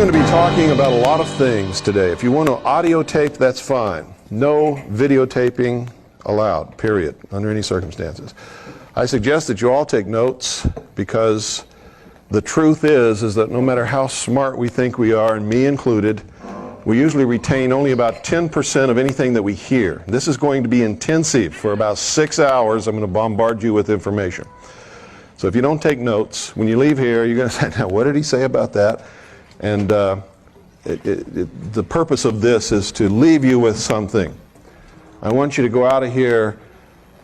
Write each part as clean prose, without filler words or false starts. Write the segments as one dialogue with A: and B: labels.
A: going to be talking about a lot of things today. If you want to audio tape, that's fine. No videotaping allowed, period, under any circumstances. I suggest that you all take notes, because the truth is that no matter how smart we think we are, and me included, we usually retain only about 10% of anything that we hear. This is going to be intensive. For about 6 hours, I'm going to bombard you with information. So if you don't take notes, when you leave here, you're going to say, now what did he say about that? And the purpose of this is to leave you with something. I want you to go out of here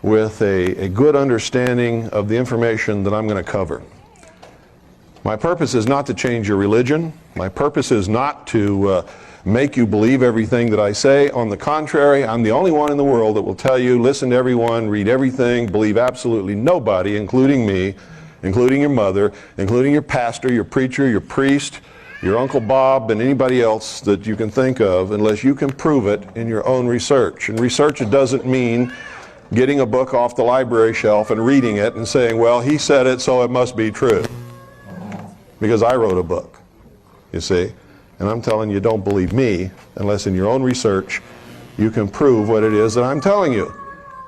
A: with a good understanding of the information that I'm going to cover. My purpose is not to change your religion. My purpose is not to make you believe everything that I say. On the contrary, I'm the only one in the world that will tell you, listen to everyone, read everything, believe absolutely nobody, including me, including your mother, including your pastor, your preacher, your priest, your Uncle Bob, and anybody else that you can think of, unless you can prove it in your own research. And research, it doesn't mean getting a book off the library shelf and reading it and saying, well, he said it, so it must be true. Because I wrote a book, you see. And I'm telling you, don't believe me unless in your own research you can prove what it is that I'm telling you.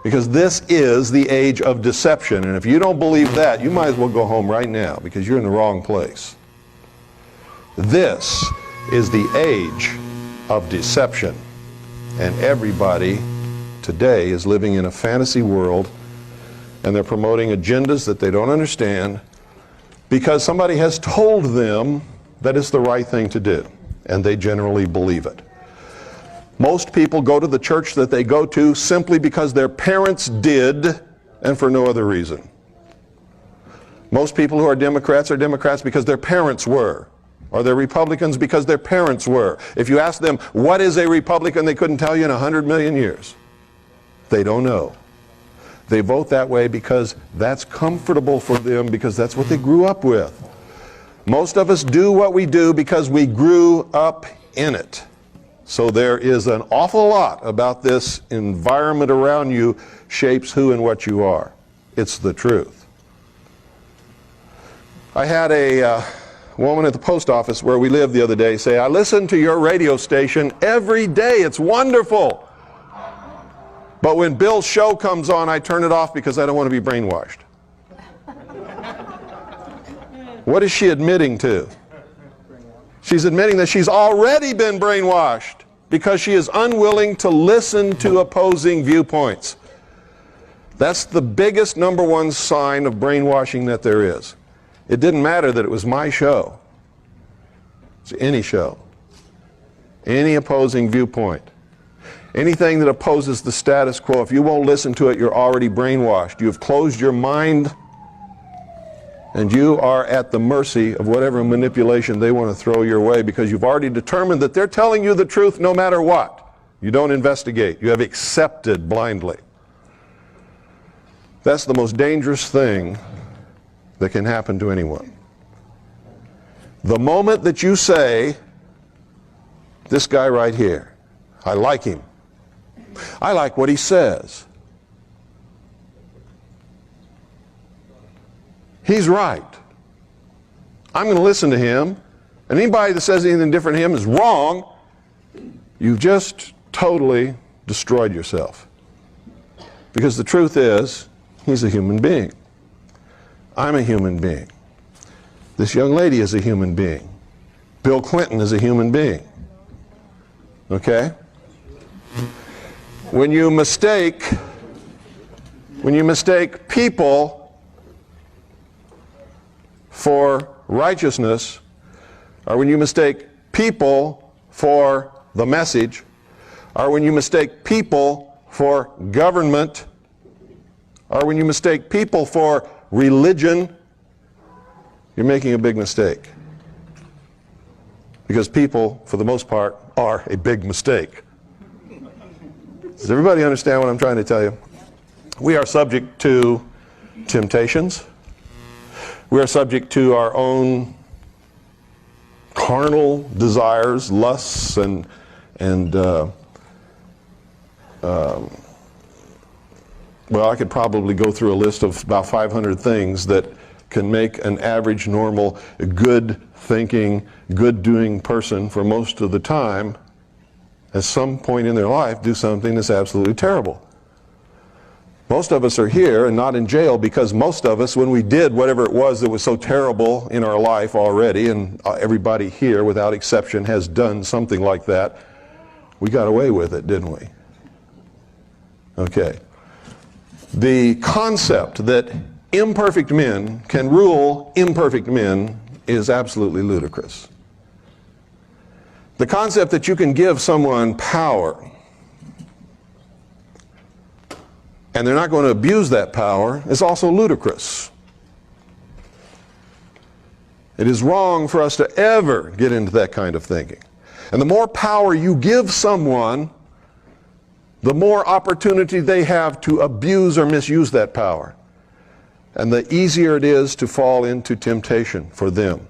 A: Because this is the age of deception. And if you don't believe that, you might as well go home right now, because you're in the wrong place. This is the age of deception. And everybody today is living in a fantasy world, and they're promoting agendas that they don't understand because somebody has told them that it's the right thing to do, and they generally believe it. Most people go to the church that they go to simply because their parents did, and for no other reason. Most people who are Democrats because their parents were. Or they're Republicans because their parents were. If you ask them, what is a Republican, they couldn't tell you in 100 million years. They don't know. They vote that way because that's comfortable for them, because that's what they grew up with. Most of us do what we do because we grew up in it. So there is an awful lot about this environment around you shapes who and what you are. It's the truth. I had a woman at the post office where we live the other day say, I listen to your radio station every day. It's wonderful. But when Bill's show comes on, I turn it off because I don't want to be brainwashed. What is she admitting to? She's admitting that she's already been brainwashed because she is unwilling to listen to opposing viewpoints. That's the biggest number one sign of brainwashing that there is. It didn't matter that it was my show. It's any show. Any opposing viewpoint. Anything that opposes the status quo, if you won't listen to it, you're already brainwashed. You've closed your mind, and you are at the mercy of whatever manipulation they want to throw your way, because you've already determined that they're telling you the truth no matter what. You don't investigate. You have accepted blindly. That's the most dangerous thing that can happen to anyone. The moment that you say, this guy right here, I like him. I like what he says. He's right. I'm going to listen to him. And anybody that says anything different to him is wrong. You've just totally destroyed yourself. Because the truth is, he's a human being. I'm a human being. This young lady is a human being. Bill Clinton is a human being. Okay? When you mistake people for righteousness, or when you mistake people for the message, or when you mistake people for government, or when you mistake people for religion, you're making a big mistake. Because people, for the most part, are a big mistake. Does everybody understand what I'm trying to tell you? We are subject to temptations. We are subject to our own carnal desires, lusts, and well, I could probably go through a list of about 500 things that can make an average, normal, good-thinking, good-doing person for most of the time, at some point in their life, do something that's absolutely terrible. Most of us are here and not in jail because most of us, when we did whatever it was that was so terrible in our life already, and everybody here, without exception, has done something like that, we got away with it, didn't we? Okay. The concept that imperfect men can rule imperfect men is absolutely ludicrous. The concept that you can give someone power and they're not going to abuse that power is also ludicrous. It is wrong for us to ever get into that kind of thinking. And the more power you give someone, the more opportunity they have to abuse or misuse that power. And the easier it is to fall into temptation for them.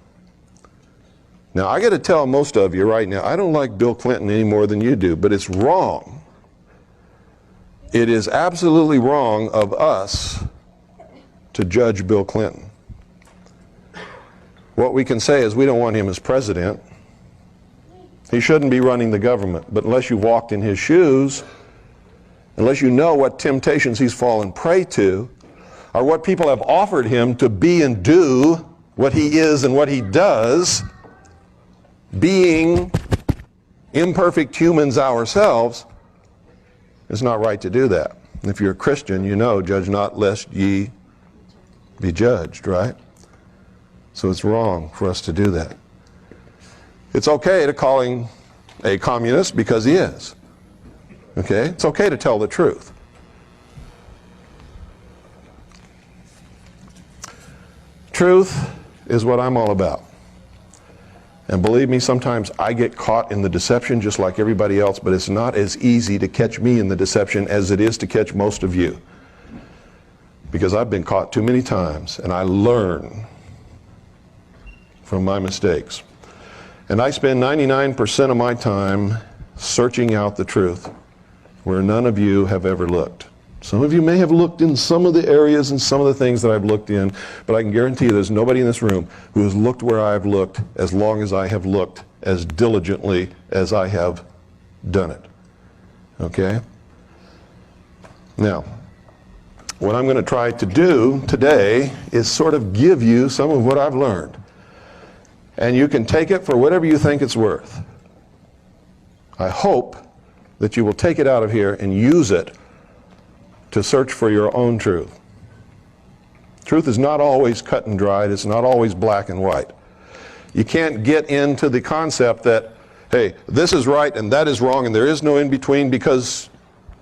A: Now, I got to tell most of you right now, I don't like Bill Clinton any more than you do, but it's wrong. It is absolutely wrong of us to judge Bill Clinton. What we can say is we don't want him as president. He shouldn't be running the government. But unless you've walked in his shoes, unless you know what temptations he's fallen prey to, or what people have offered him to be and do, what he is and what he does, being imperfect humans ourselves, it's not right to do that. If you're a Christian, you know, judge not lest ye be judged, right? So it's wrong for us to do that. It's okay to call him a communist because he is. Okay? It's okay to tell the truth. Truth is what I'm all about. And believe me, sometimes I get caught in the deception just like everybody else, but it's not as easy to catch me in the deception as it is to catch most of you. Because I've been caught too many times, and I learn from my mistakes. And I spend 99% of my time searching out the truth where none of you have ever looked. Some of you may have looked in some of the areas and some of the things that I've looked in, but I can guarantee you there's nobody in this room who has looked where I've looked as long as I have looked, as diligently as I have done it. Okay? Now, what I'm going to try to do today is sort of give you some of what I've learned. And you can take it for whatever you think it's worth. I hope that you will take it out of here and use it to search for your own truth. Truth is not always cut and dried. It's not always black and white. You can't get into the concept that, hey, this is right and that is wrong and there is no in-between, because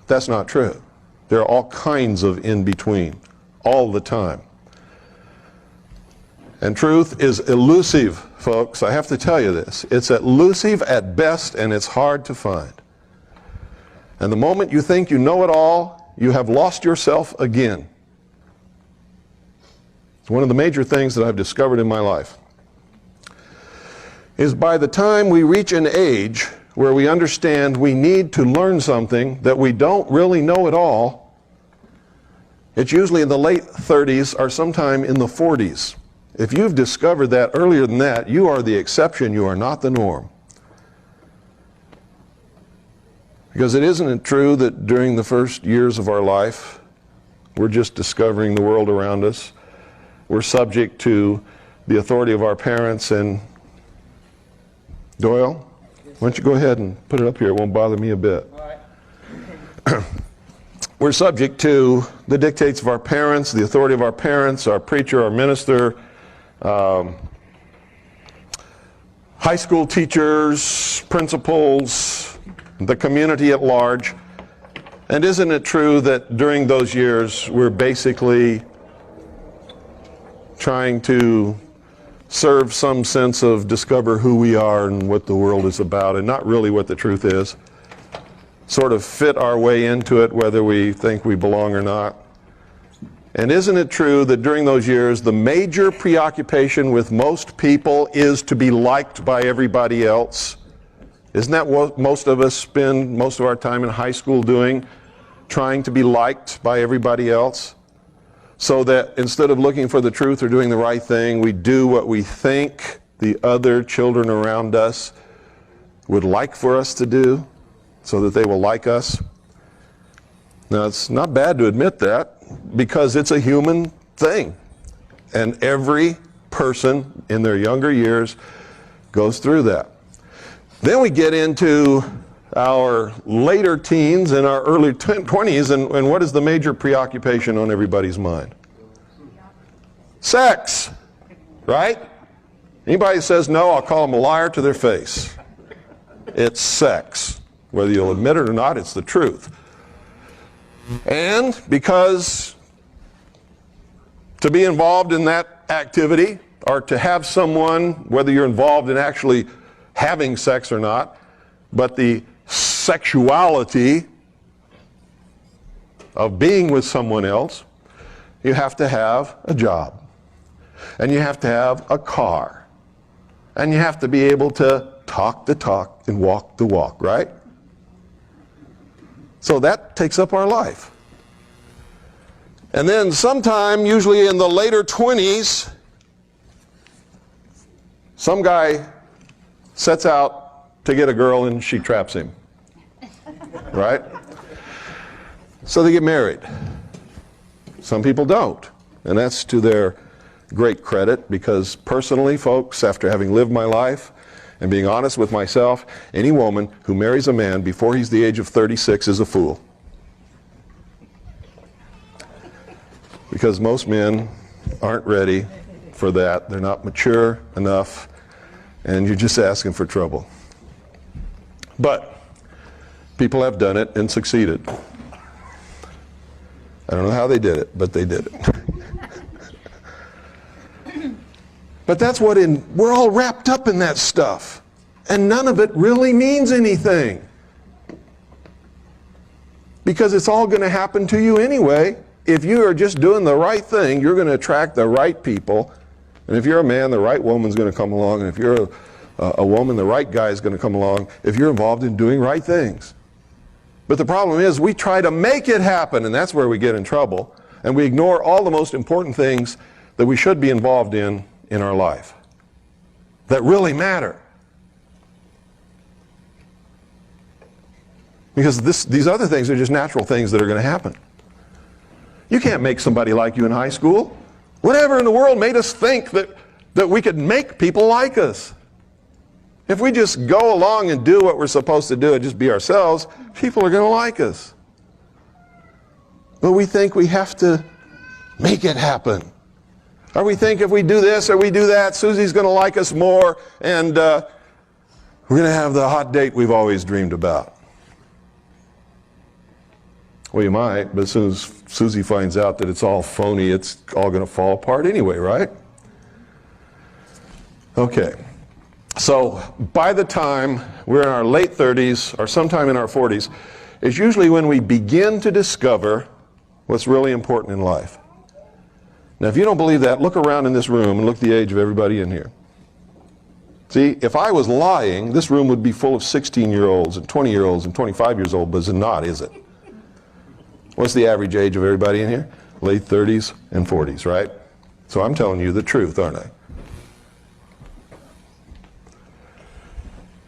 A: that's not true. There are all kinds of in-between all the time. And truth is elusive, folks. I have to tell you this. It's elusive at best, and it's hard to find. And the moment you think you know it all, you have lost yourself again. It's one of the major things that I've discovered in my life. Is by the time we reach an age where we understand we need to learn something that we don't really know at all, it's usually in the late 30s or sometime in the 40s. If you've discovered that earlier than that, you are the exception, you are not the norm. Because isn't it true that during the first years of our life, we're just discovering the world around us? We're subject to the authority of our parents. And Doyle, why don't you go ahead and put it up here? It won't bother me a bit.
B: All right.
A: We're subject to the dictates of our parents, the authority of our parents, our preacher, our minister, high school teachers, principals, the community at large. And isn't it true that during those years we're basically trying to serve some sense of discover who we are and what the world is about, and not really what the truth is? Sort of fit our way into it whether we think we belong or not. And isn't it true that during those years the major preoccupation with most people is to be liked by everybody else? Isn't that what most of us spend most of our time in high school doing? Trying to be liked by everybody else? so that instead of looking for the truth or doing the right thing, we do what we think the other children around us would like for us to do so that they will like us. Now, it's not bad to admit that because it's a human thing. And every person in their younger years goes through that. Then we get into our later teens and our early 20s, and what is the major preoccupation on everybody's mind? Sex, right? Anybody that says no, I'll call them a liar to their face. It's sex. Whether you'll admit it or not, it's the truth. And because to be involved in that activity, or to have someone, whether you're involved in actually having sex or not, but the sexuality of being with someone else, you have to have a job. And you have to have a car. And you have to be able to talk the talk and walk the walk, right? So that takes up our life. And then sometime, usually in the later 20s, some guy sets out to get a girl and she traps him, right? So they get married. Some people don't, and that's to their great credit, because personally, folks, after having lived my life and being honest with myself, any woman who marries a man before he's the age of 36 is a fool. Because most men aren't ready for that. They're not mature enough, and you're just asking for trouble. But people have done it and succeeded. I don't know how they did it, but they did it. But that's what we're all wrapped up in that stuff. And none of it really means anything. Because it's all going to happen to you anyway. If you are just doing the right thing, you're going to attract the right people. And if you're a man, the right woman's going to come along. And if you're a woman, the right guy is going to come along if you're involved in doing right things. But the problem is we try to make it happen, and that's where we get in trouble. And we ignore all the most important things that we should be involved in our life that really matter. Because these other things are just natural things that are going to happen. You can't make somebody like you in high school. Whatever in the world made us think that we could make people like us? If we just go along and do what we're supposed to do and just be ourselves, people are going to like us. But we think we have to make it happen. Or we think if we do this or we do that, Susie's going to like us more, and we're going to have the hot date we've always dreamed about. Well, you might, but as soon as Susie finds out that it's all phony, it's all going to fall apart anyway, right? Okay. So by the time we're in our late 30s or sometime in our 40s, is usually when we begin to discover what's really important in life. Now, if you don't believe that, look around in this room and look at the age of everybody in here. See, if I was lying, this room would be full of 16-year-olds and 20-year-olds and 25 years old, but it's not, is it? What's the average age of everybody in here? Late 30s and 40s, right? So I'm telling you the truth, aren't I?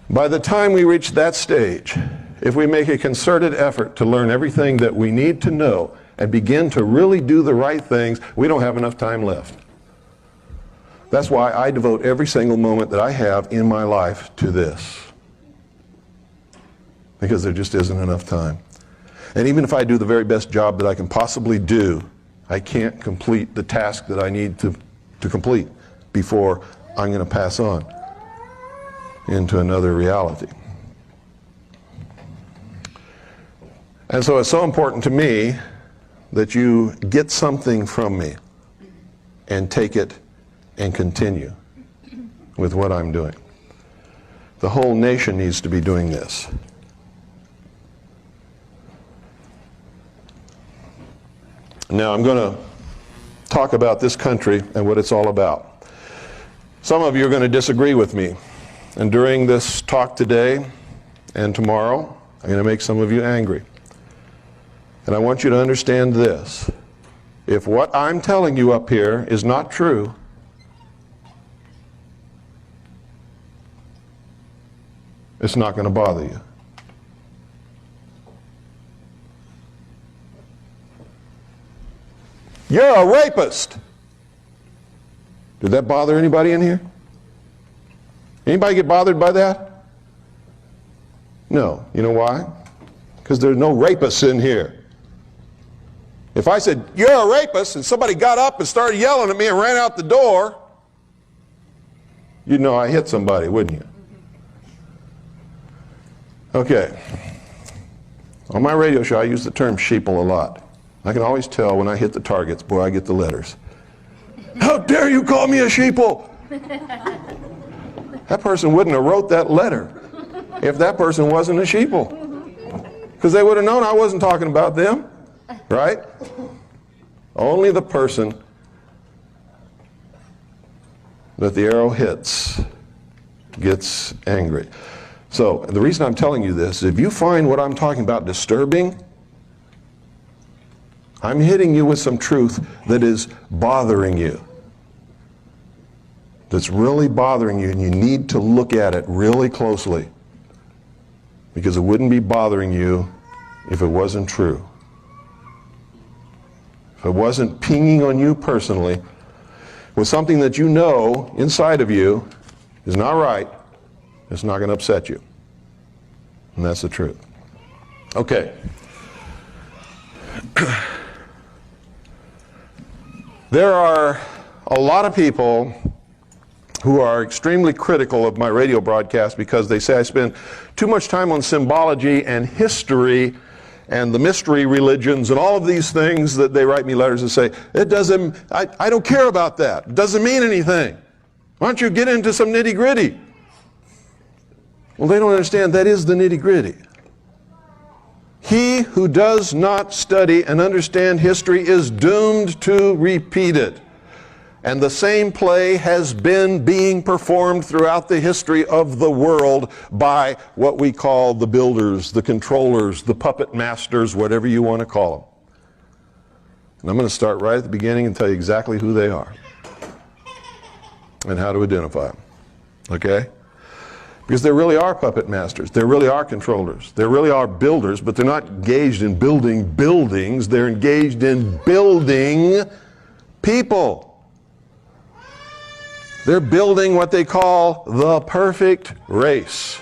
A: By the time we reach that stage, if we make a concerted effort to learn everything that we need to know and begin to really do the right things, we don't have enough time left. That's why I devote every single moment that I have in my life to this. Because there just isn't enough time. And even if I do the very best job that I can possibly do, I can't complete the task that I need to complete before I'm going to pass on into another reality. And so it's so important to me that you get something from me and take it and continue with what I'm doing. The whole nation needs to be doing this. Now I'm going to talk about this country and what it's all about. Some of you are going to disagree with me. And during this talk today and tomorrow, I'm going to make some of you angry. And I want you to understand this. If what I'm telling you up here is not true, it's not going to bother you. You're a rapist. Did that bother anybody in here? Anybody get bothered by that? No. You know why? Because there's no rapists in here. If I said, you're a rapist, and somebody got up and started yelling at me and ran out the door, you'd know I hit somebody, wouldn't you? Okay. On my radio show, I use the term sheeple a lot. I can always tell when I hit the targets, boy, I get the letters. How dare you call me a sheeple? That person wouldn't have wrote that letter if that person wasn't a sheeple. Because they would have known I wasn't talking about them, right? Only the person that the arrow hits gets angry. So the reason I'm telling you this, if you find what I'm talking about disturbing, I'm hitting you with some truth that is bothering you. That's really bothering you, and you need to look at it really closely. Because it wouldn't be bothering you if it wasn't true. If it wasn't pinging on you personally with something that you know inside of you is not right, it's not going to upset you. And that's the truth. Okay. There are a lot of people who are extremely critical of my radio broadcast because they say I spend too much time on symbology and history and the mystery religions and all of these things that they write me letters and say, I don't care about that. It doesn't mean anything. Why don't you get into some nitty-gritty? Well, they don't understand that is the nitty-gritty. He who does not study and understand history is doomed to repeat it. And the same play has been being performed throughout the history of the world by what we call the builders, the controllers, the puppet masters, whatever you want to call them. And I'm going to start right at the beginning and tell you exactly who they are and how to identify them. Okay? Because there really are puppet masters. There really are controllers. There really are builders, but they're not engaged in building buildings. They're engaged in building people. They're building what they call the perfect race.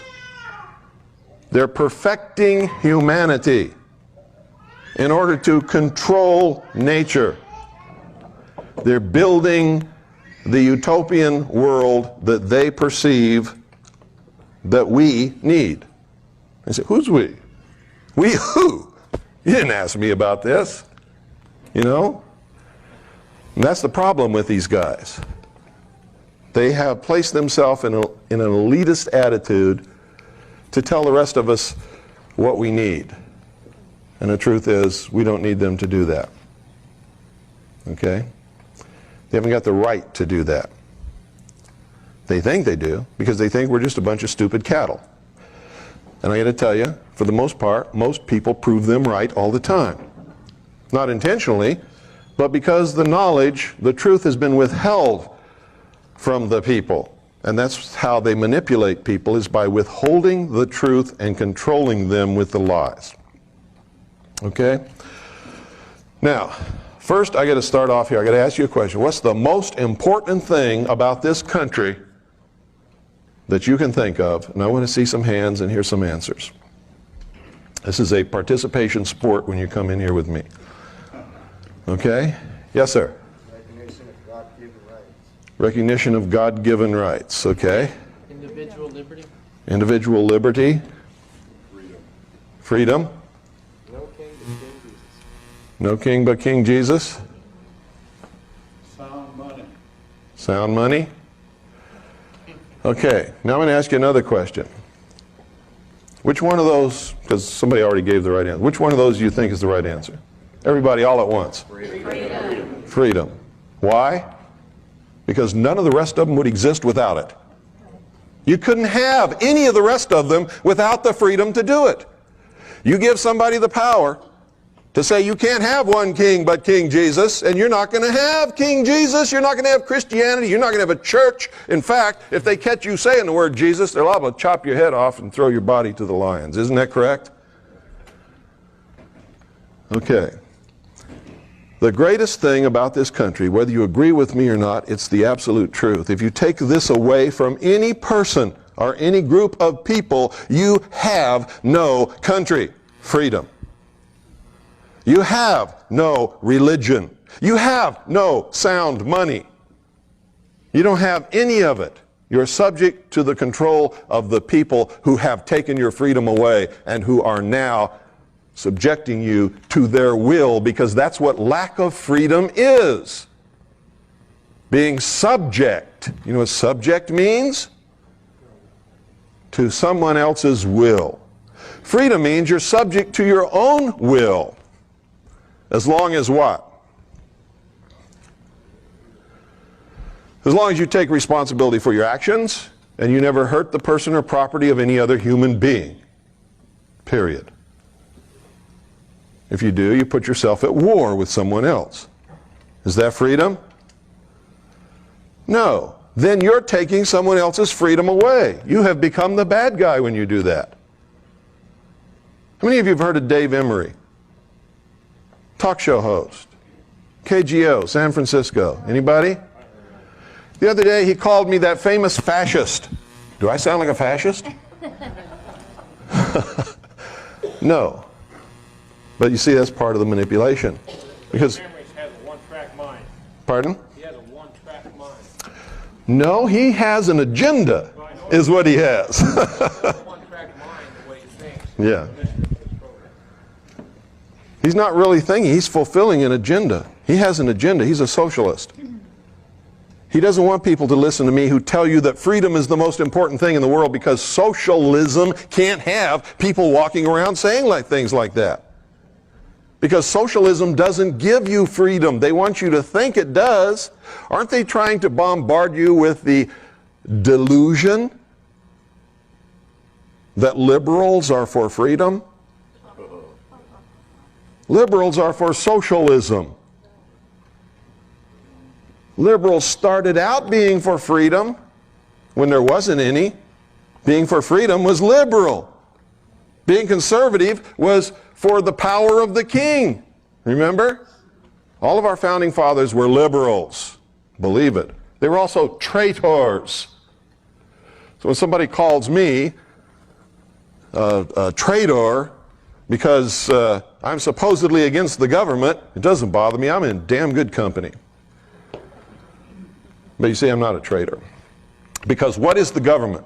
A: They're perfecting humanity in order to control nature. They're building the utopian world that they perceive that we need. I say, who's we? We who? You didn't ask me about this. You know? And that's the problem with these guys. They have placed themselves in an elitist attitude to tell the rest of us what we need. And the truth is, we don't need them to do that. Okay? They haven't got the right to do that. They think they do, because they think we're just a bunch of stupid cattle. And I got to tell you, for the most part, most people prove them right all the time. Not intentionally, but because the knowledge, the truth has been withheld from the people. And that's how they manipulate people, is by withholding the truth and controlling them with the lies. Okay? Now, first I got to start off here. I got to ask you a question. What's the most important thing about this country that you can think of? And I want to see some hands and hear some answers. This is a participation sport when you come in here with me. Okay? Yes, sir.
C: Recognition of God-given rights.
A: Recognition of God-given rights. Okay.
D: Individual liberty.
A: Individual liberty. Freedom.
C: No king but King Jesus.
A: No king but King Jesus.
C: Sound money.
A: Sound money. Okay, now I'm going to ask you another question. Which one of those, because somebody already gave the right answer, which one of those do you think is the right answer? Everybody all at once.
B: Freedom.
A: Freedom. Why? Because none of the rest of them would exist without it. You couldn't have any of the rest of them without the freedom to do it. You give somebody the power to say you can't have one king but King Jesus, and you're not going to have King Jesus, you're not going to have Christianity, you're not going to have a church. In fact, if they catch you saying the word Jesus, they're liable to chop your head off and throw your body to the lions. Isn't that correct? Okay. The greatest thing about this country, whether you agree with me or not, it's the absolute truth. If you take this away from any person or any group of people, you have no country. Freedom. You have no religion. You have no sound money. You don't have any of it. You're subject to the control of the people who have taken your freedom away and who are now subjecting you to their will, because that's what lack of freedom is. Being subject. You know what subject means? To someone else's will. Freedom means you're subject to your own will. As long as what? As long as you take responsibility for your actions and you never hurt the person or property of any other human being. Period. If you do, you put yourself at war with someone else. Is that freedom? No. Then you're taking someone else's freedom away. You have become the bad guy when you do that. How many of you have heard of Dave Emery? Talk show host. KGO, San Francisco. Anybody? The other day he called me that famous fascist. Do I sound like a fascist? No. But you see, that's part of the manipulation. Because
D: Emery has a one-track mind.
A: Pardon?
D: He has a one-track mind.
A: No, he has an agenda, is what he has.
D: One-track mind, the way he thinks.
A: Yeah. He's not really thinking, he's fulfilling an agenda. He has an agenda, he's a socialist. He doesn't want people to listen to me who tell you that freedom is the most important thing in the world, because socialism can't have people walking around saying things like that. Because socialism doesn't give you freedom. They want you to think it does. Aren't they trying to bombard you with the delusion that liberals are for freedom? Liberals are for socialism. Liberals started out being for freedom when there wasn't any. Being for freedom was liberal. Being conservative was for the power of the king. Remember? All of our founding fathers were liberals. Believe it. They were also traitors. So when somebody calls me a traitor because I'm supposedly against the government, it doesn't bother me. I'm in damn good company. But you see, I'm not a traitor. Because what is the government?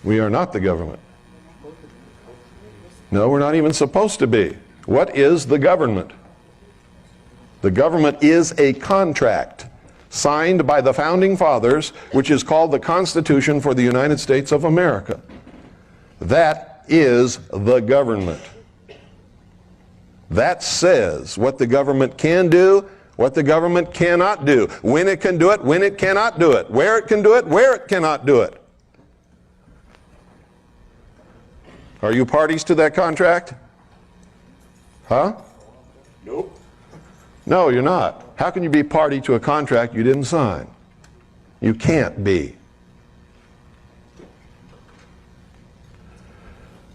A: We are not the government. No, we're not even supposed to be. What is the government? The government is a contract signed by the founding fathers, which is called the Constitution for the United States of America. That is the government. That says what the government can do, what the government cannot do, when it can do it, when it cannot do it, where it can do it, where it cannot do it. Are you parties to that contract? Huh?
C: Nope.
A: No, you're not. How can you be party to a contract you didn't sign? You can't be.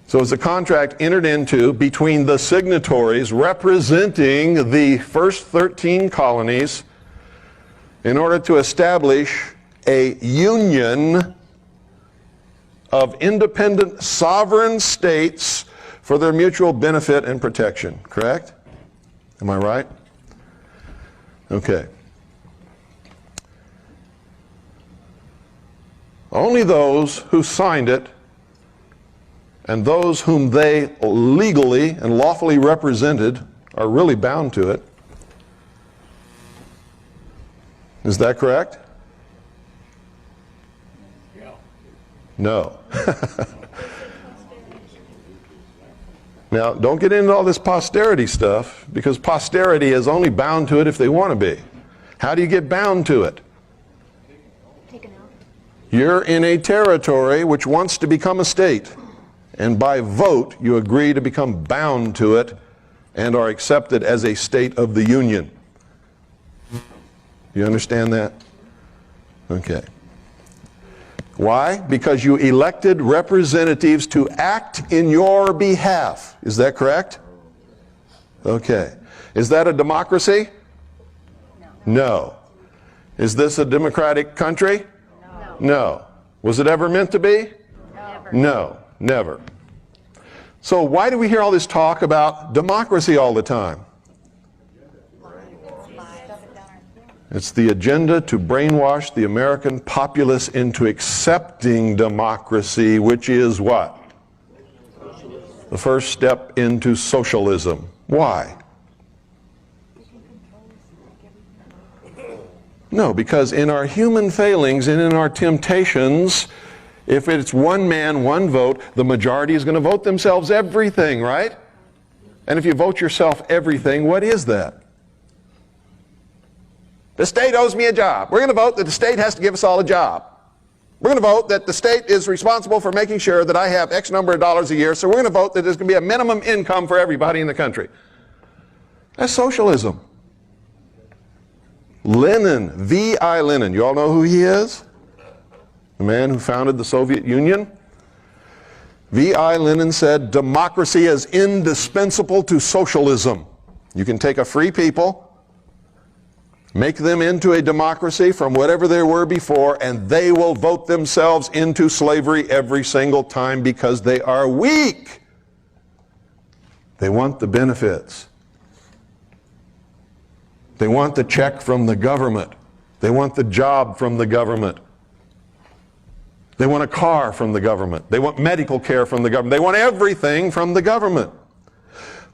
A: So it's a contract entered into between the signatories representing the first 13 colonies in order to establish a union of independent sovereign states for their mutual benefit and protection. Correct? Am I right? Okay. Only those who signed it and those whom they legally and lawfully represented are really bound to it. Is that correct?
D: Yeah.
A: No. Now, don't get into all this posterity stuff, because posterity is only bound to it if they want to be. How do you get bound to it?
B: Taken out.
A: You're in a territory which wants to become a state. and by vote you agree to become bound to it and are accepted as a state of the Union. You understand that? Okay. Why? Because you elected representatives to act in your behalf. Is that correct? Okay. Is that a democracy? No. Is this a democratic country? No. Was it ever meant to be? No, never. So why do we hear all this talk about democracy all the time? It's the agenda to brainwash the American populace into accepting democracy, which is what? The first step into socialism. Why? No, because in our human failings and in our temptations, if it's one man, one vote, the majority is going to vote themselves everything, right? And if you vote yourself everything, what is that? The state owes me a job. We're going to vote that the state has to give us all a job. We're going to vote that the state is responsible for making sure that I have X number of dollars a year, so we're going to vote that there's going to be a minimum income for everybody in the country. That's socialism. Lenin, V.I. Lenin, you all know who he is? The man who founded the Soviet Union. V.I. Lenin said, democracy is indispensable to socialism. You can take a free people, make them into a democracy from whatever they were before, and they will vote themselves into slavery every single time because they are weak. They want the benefits. They want the check from the government. They want the job from the government. They want a car from the government. They want medical care from the government. They want everything from the government.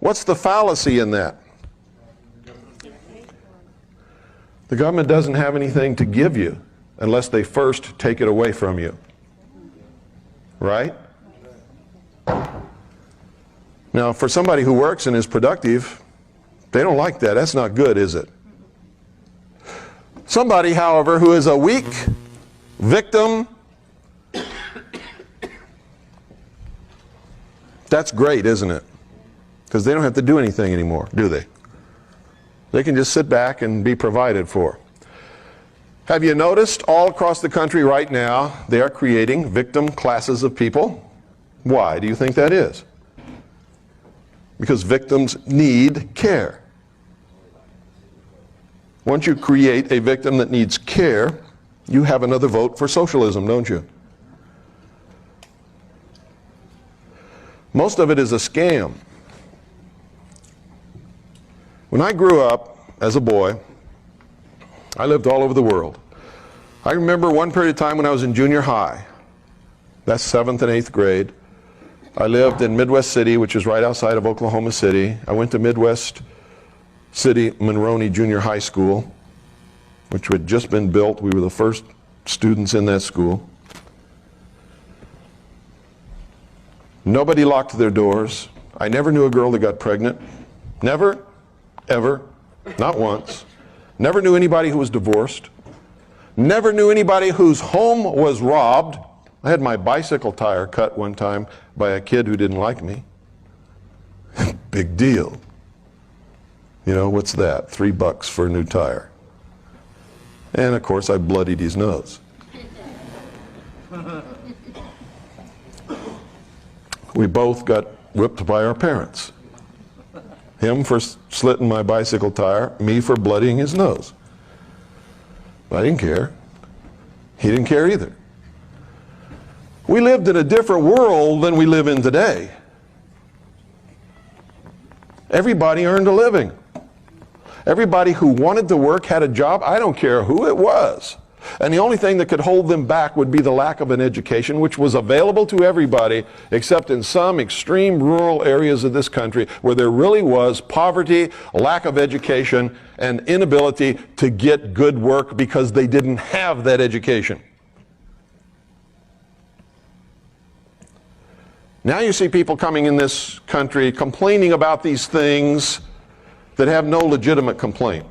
A: What's the fallacy in that? The government doesn't have anything to give you unless they first take it away from you. Right? Now, for somebody who works and is productive, they don't like that. That's not good, is it? Somebody, however, who is a weak victim, that's great, isn't it? Because they don't have to do anything anymore, do they? They can just sit back and be provided for. Have you noticed all across the country right now, they are creating victim classes of people? Why do you think that is? Because victims need care. Once you create a victim that needs care, you have another vote for socialism, don't you? Most of it is a scam. When I grew up as a boy, I lived all over the world. I remember one period of time when I was in junior high. That's 7th and 8th grade. I lived in Midwest City, which is right outside of Oklahoma City. I went to Midwest City Monroney Junior High School, which had just been built. We were the first students in that school. Nobody locked their doors. I never knew a girl that got pregnant. Never, ever, not once. Never knew anybody who was divorced. Never knew anybody whose home was robbed. I had my bicycle tire cut one time by a kid who didn't like me. Big deal. You know, what's that? $3 for a new tire. And of course I bloodied his nose. We both got whipped by our parents. Him for slitting my bicycle tire, me for bloodying his nose. I didn't care. He didn't care either. We lived in a different world than we live in today. Everybody earned a living. Everybody who wanted to work had a job. I don't care who it was. And the only thing that could hold them back would be the lack of an education, which was available to everybody, except in some extreme rural areas of this country where there really was poverty, lack of education, and inability to get good work because they didn't have that education. Now you see people coming in this country complaining about these things that have no legitimate complaint.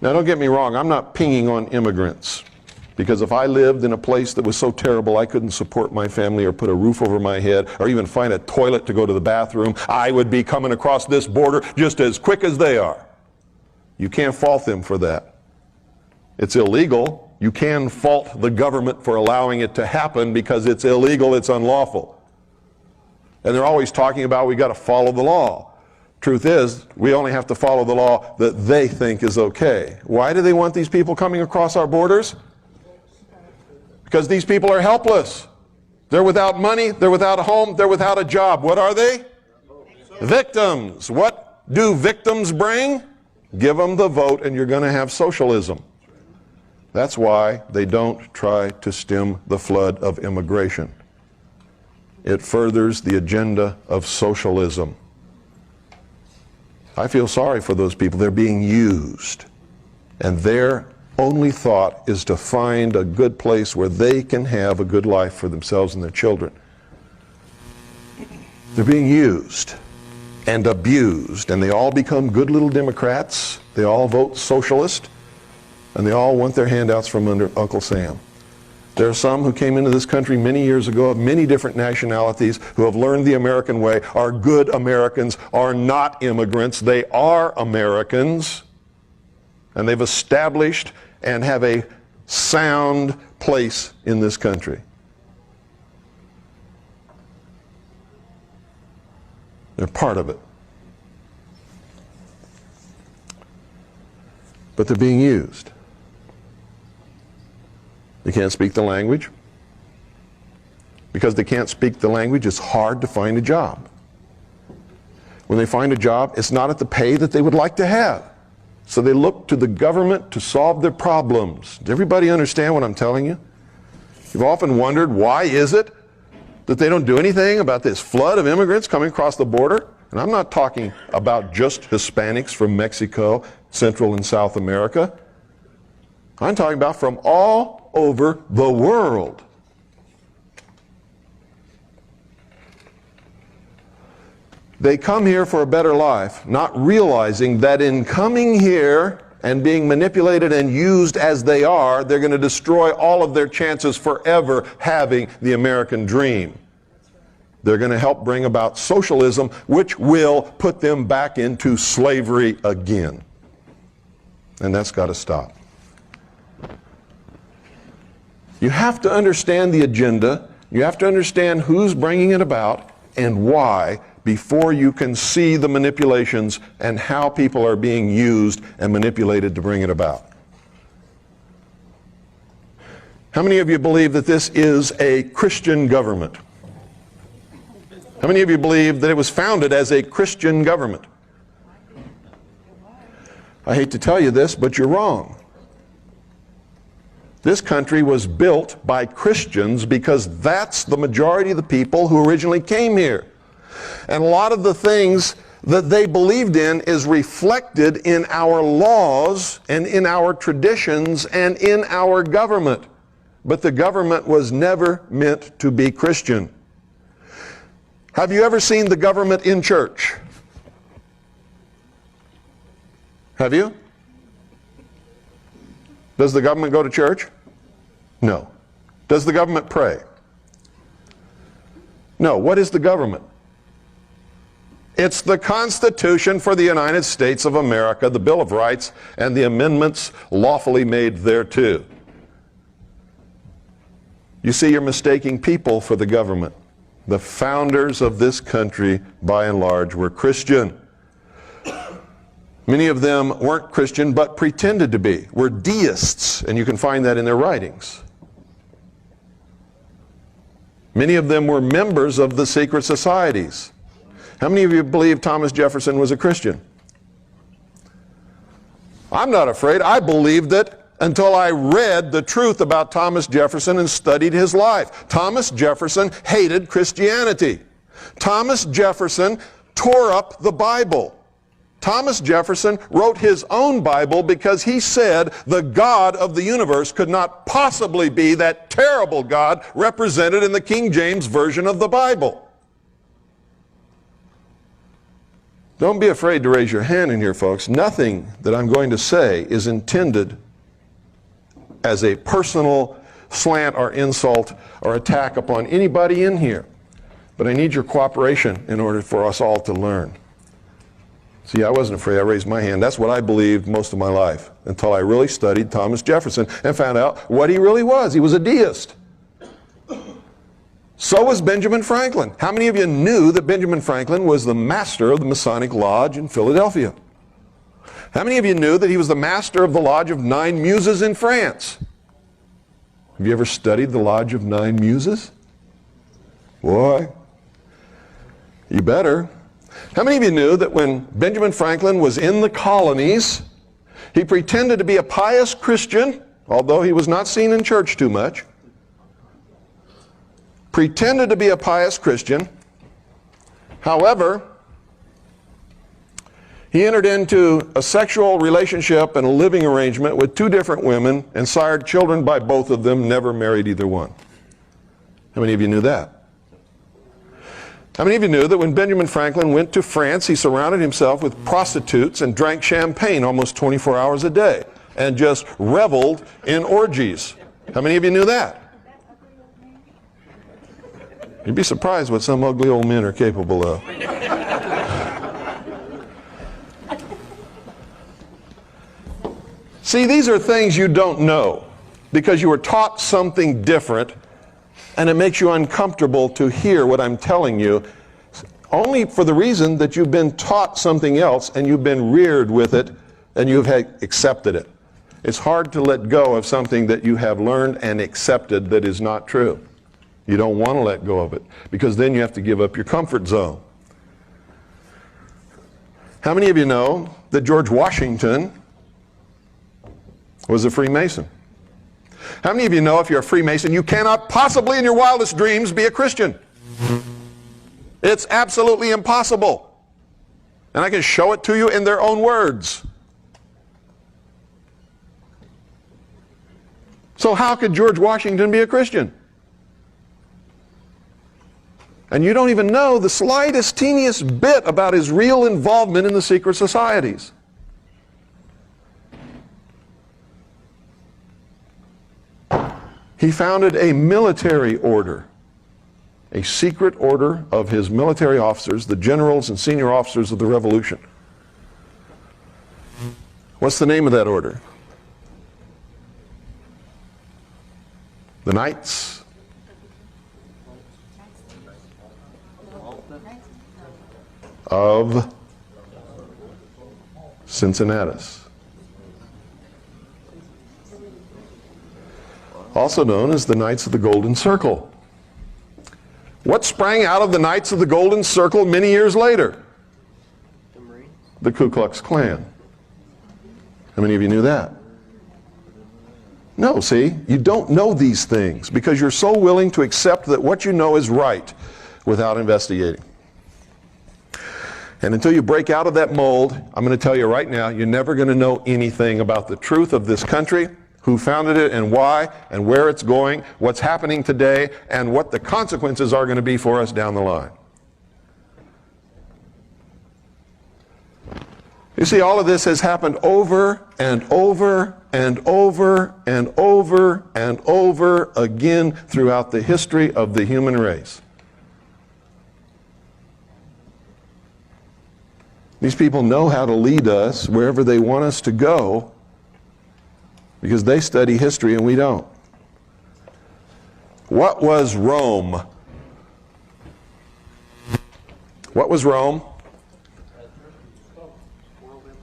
A: Now don't get me wrong, I'm not pinging on immigrants. Because if I lived in a place that was so terrible I couldn't support my family or put a roof over my head or even find a toilet to go to the bathroom, I would be coming across this border just as quick as they are. You can't fault them for that. It's illegal. You can fault the government for allowing it to happen because it's illegal, it's unlawful. And they're always talking about we got to follow the law. Truth is, we only have to follow the law that they think is okay. Why do they want these people coming across our borders? Because these people are helpless. They're without money, they're without a home, they're without a job. What are they? Victims. What do victims bring? Give them the vote and you're going to have socialism. That's why they don't try to stem the flood of immigration. It furthers the agenda of socialism. I feel sorry for those people. They're being used. And their only thought is to find a good place where they can have a good life for themselves and their children. They're being used and abused, and they all become good little Democrats. They all vote socialist, and they all want their handouts from under Uncle Sam. There are some who came into this country many years ago of many different nationalities who have learned the American way, are good Americans, are not immigrants. They are Americans, and they've established and have a sound place in this country. They're part of it. But they're being used. They can't speak the language. Because they can't speak the language, it's hard to find a job. When they find a job, it's not at the pay that they would like to have. So they look to the government to solve their problems. Does everybody understand what I'm telling you? You've often wondered, why is it that they don't do anything about this flood of immigrants coming across the border? And I'm not talking about just Hispanics from Mexico, Central and South America. I'm talking about from all over the world. They come here for a better life, not realizing that in coming here and being manipulated and used as they are, they're going to destroy all of their chances forever having the American dream. They're going to help bring about socialism, which will put them back into slavery again. And that's got to stop. You have to understand the agenda. You have to understand who's bringing it about and why before you can see the manipulations and how people are being used and manipulated to bring it about. How many of you believe that this is a Christian government? How many of you believe that it was founded as a Christian government? I hate to tell you this, but you're wrong. This country was built by Christians because that's the majority of the people who originally came here. And a lot of the things that they believed in is reflected in our laws and in our traditions and in our government. But the government was never meant to be Christian. Have you ever seen the government in church? Have you? Does the government go to church? No. Does the government pray? No. What is the government? It's the Constitution for the United States of America, the Bill of Rights, and the amendments lawfully made thereto. You see, you're mistaking people for the government. The founders of this country, by and large, were Christian. Many of them weren't Christian, but pretended to be, were deists, and you can find that in their writings. Many of them were members of the secret societies. How many of you believe Thomas Jefferson was a Christian? I'm not afraid. I believed it until I read the truth about Thomas Jefferson and studied his life. Thomas Jefferson hated Christianity. Thomas Jefferson tore up the Bible. Thomas Jefferson wrote his own Bible because he said the God of the universe could not possibly be that terrible God represented in the King James Version of the Bible. Don't be afraid to raise your hand in here, folks. Nothing that I'm going to say is intended as a personal slant or insult or attack upon anybody in here. But I need your cooperation in order for us all to learn. See, I wasn't afraid. I raised my hand. That's what I believed most of my life until I really studied Thomas Jefferson and found out what he really was. He was a deist. So was Benjamin Franklin. How many of you knew that Benjamin Franklin was the master of the Masonic Lodge in Philadelphia? How many of you knew that he was the master of the Lodge of Nine Muses in France? Have you ever studied the Lodge of Nine Muses? Boy, you better. How many of you knew that when Benjamin Franklin was in the colonies, he pretended to be a pious Christian, although he was not seen in church too much, pretended to be a pious Christian. However, he entered into a sexual relationship and a living arrangement with two different women and sired children by both of them, never married either one. How many of you knew that? How many of you knew that when Benjamin Franklin went to France, he surrounded himself with prostitutes and drank champagne almost 24 hours a day and just reveled in orgies? How many of you knew that? You'd be surprised what some ugly old men are capable of. See, these are things you don't know because you were taught something different, and it makes you uncomfortable to hear what I'm telling you, only for the reason that you've been taught something else and you've been reared with it and you've accepted it. It's hard to let go of something that you have learned and accepted that is not true. You don't want to let go of it because then you have to give up your comfort zone. How many of you know that George Washington was a Freemason? How many of you know if you're a Freemason, you cannot possibly in your wildest dreams be a Christian? It's absolutely impossible. And I can show it to you in their own words. So how could George Washington be a Christian? And you don't even know the slightest, teeniest bit about his real involvement in the secret societies. He founded a military order, a secret order of his military officers, the generals and senior officers of the Revolution. What's the name of that order? The Knights of Cincinnatus, also known as the Knights of the Golden Circle. What sprang out of the Knights of the Golden Circle many years later? The Ku Klux Klan. How many of you knew that? No, see, you don't know these things because you're so willing to accept that what you know is right without investigating. And until you break out of that mold, I'm going to tell you right now, you're never going to know anything about the truth of this country, who founded it and why, and where it's going, what's happening today, and what the consequences are going to be for us down the line. You see, all of this has happened over and over and over and over and over again throughout the history of the human race. These people know how to lead us wherever they want us to go because they study history and we don't. What was Rome? What was Rome?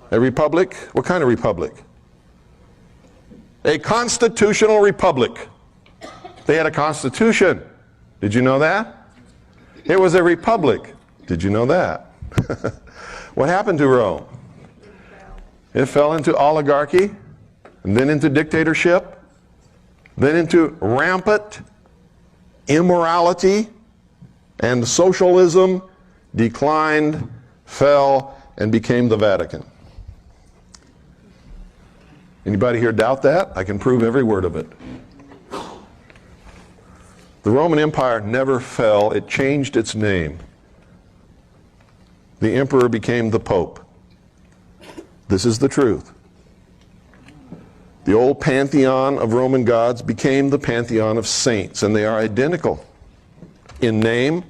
A: A republic? What kind of republic? A constitutional republic. They had a constitution. Did you know that? It was a republic. Did you know that? What happened to Rome? It fell into oligarchy, and then into dictatorship, then into rampant immorality, and socialism declined, fell, and became the Vatican. Anybody here doubt that? I can prove every word of it. The Roman Empire never fell. It changed its name. The emperor became the Pope. This is the truth. The old pantheon of Roman gods became the pantheon of saints, and they are identical in name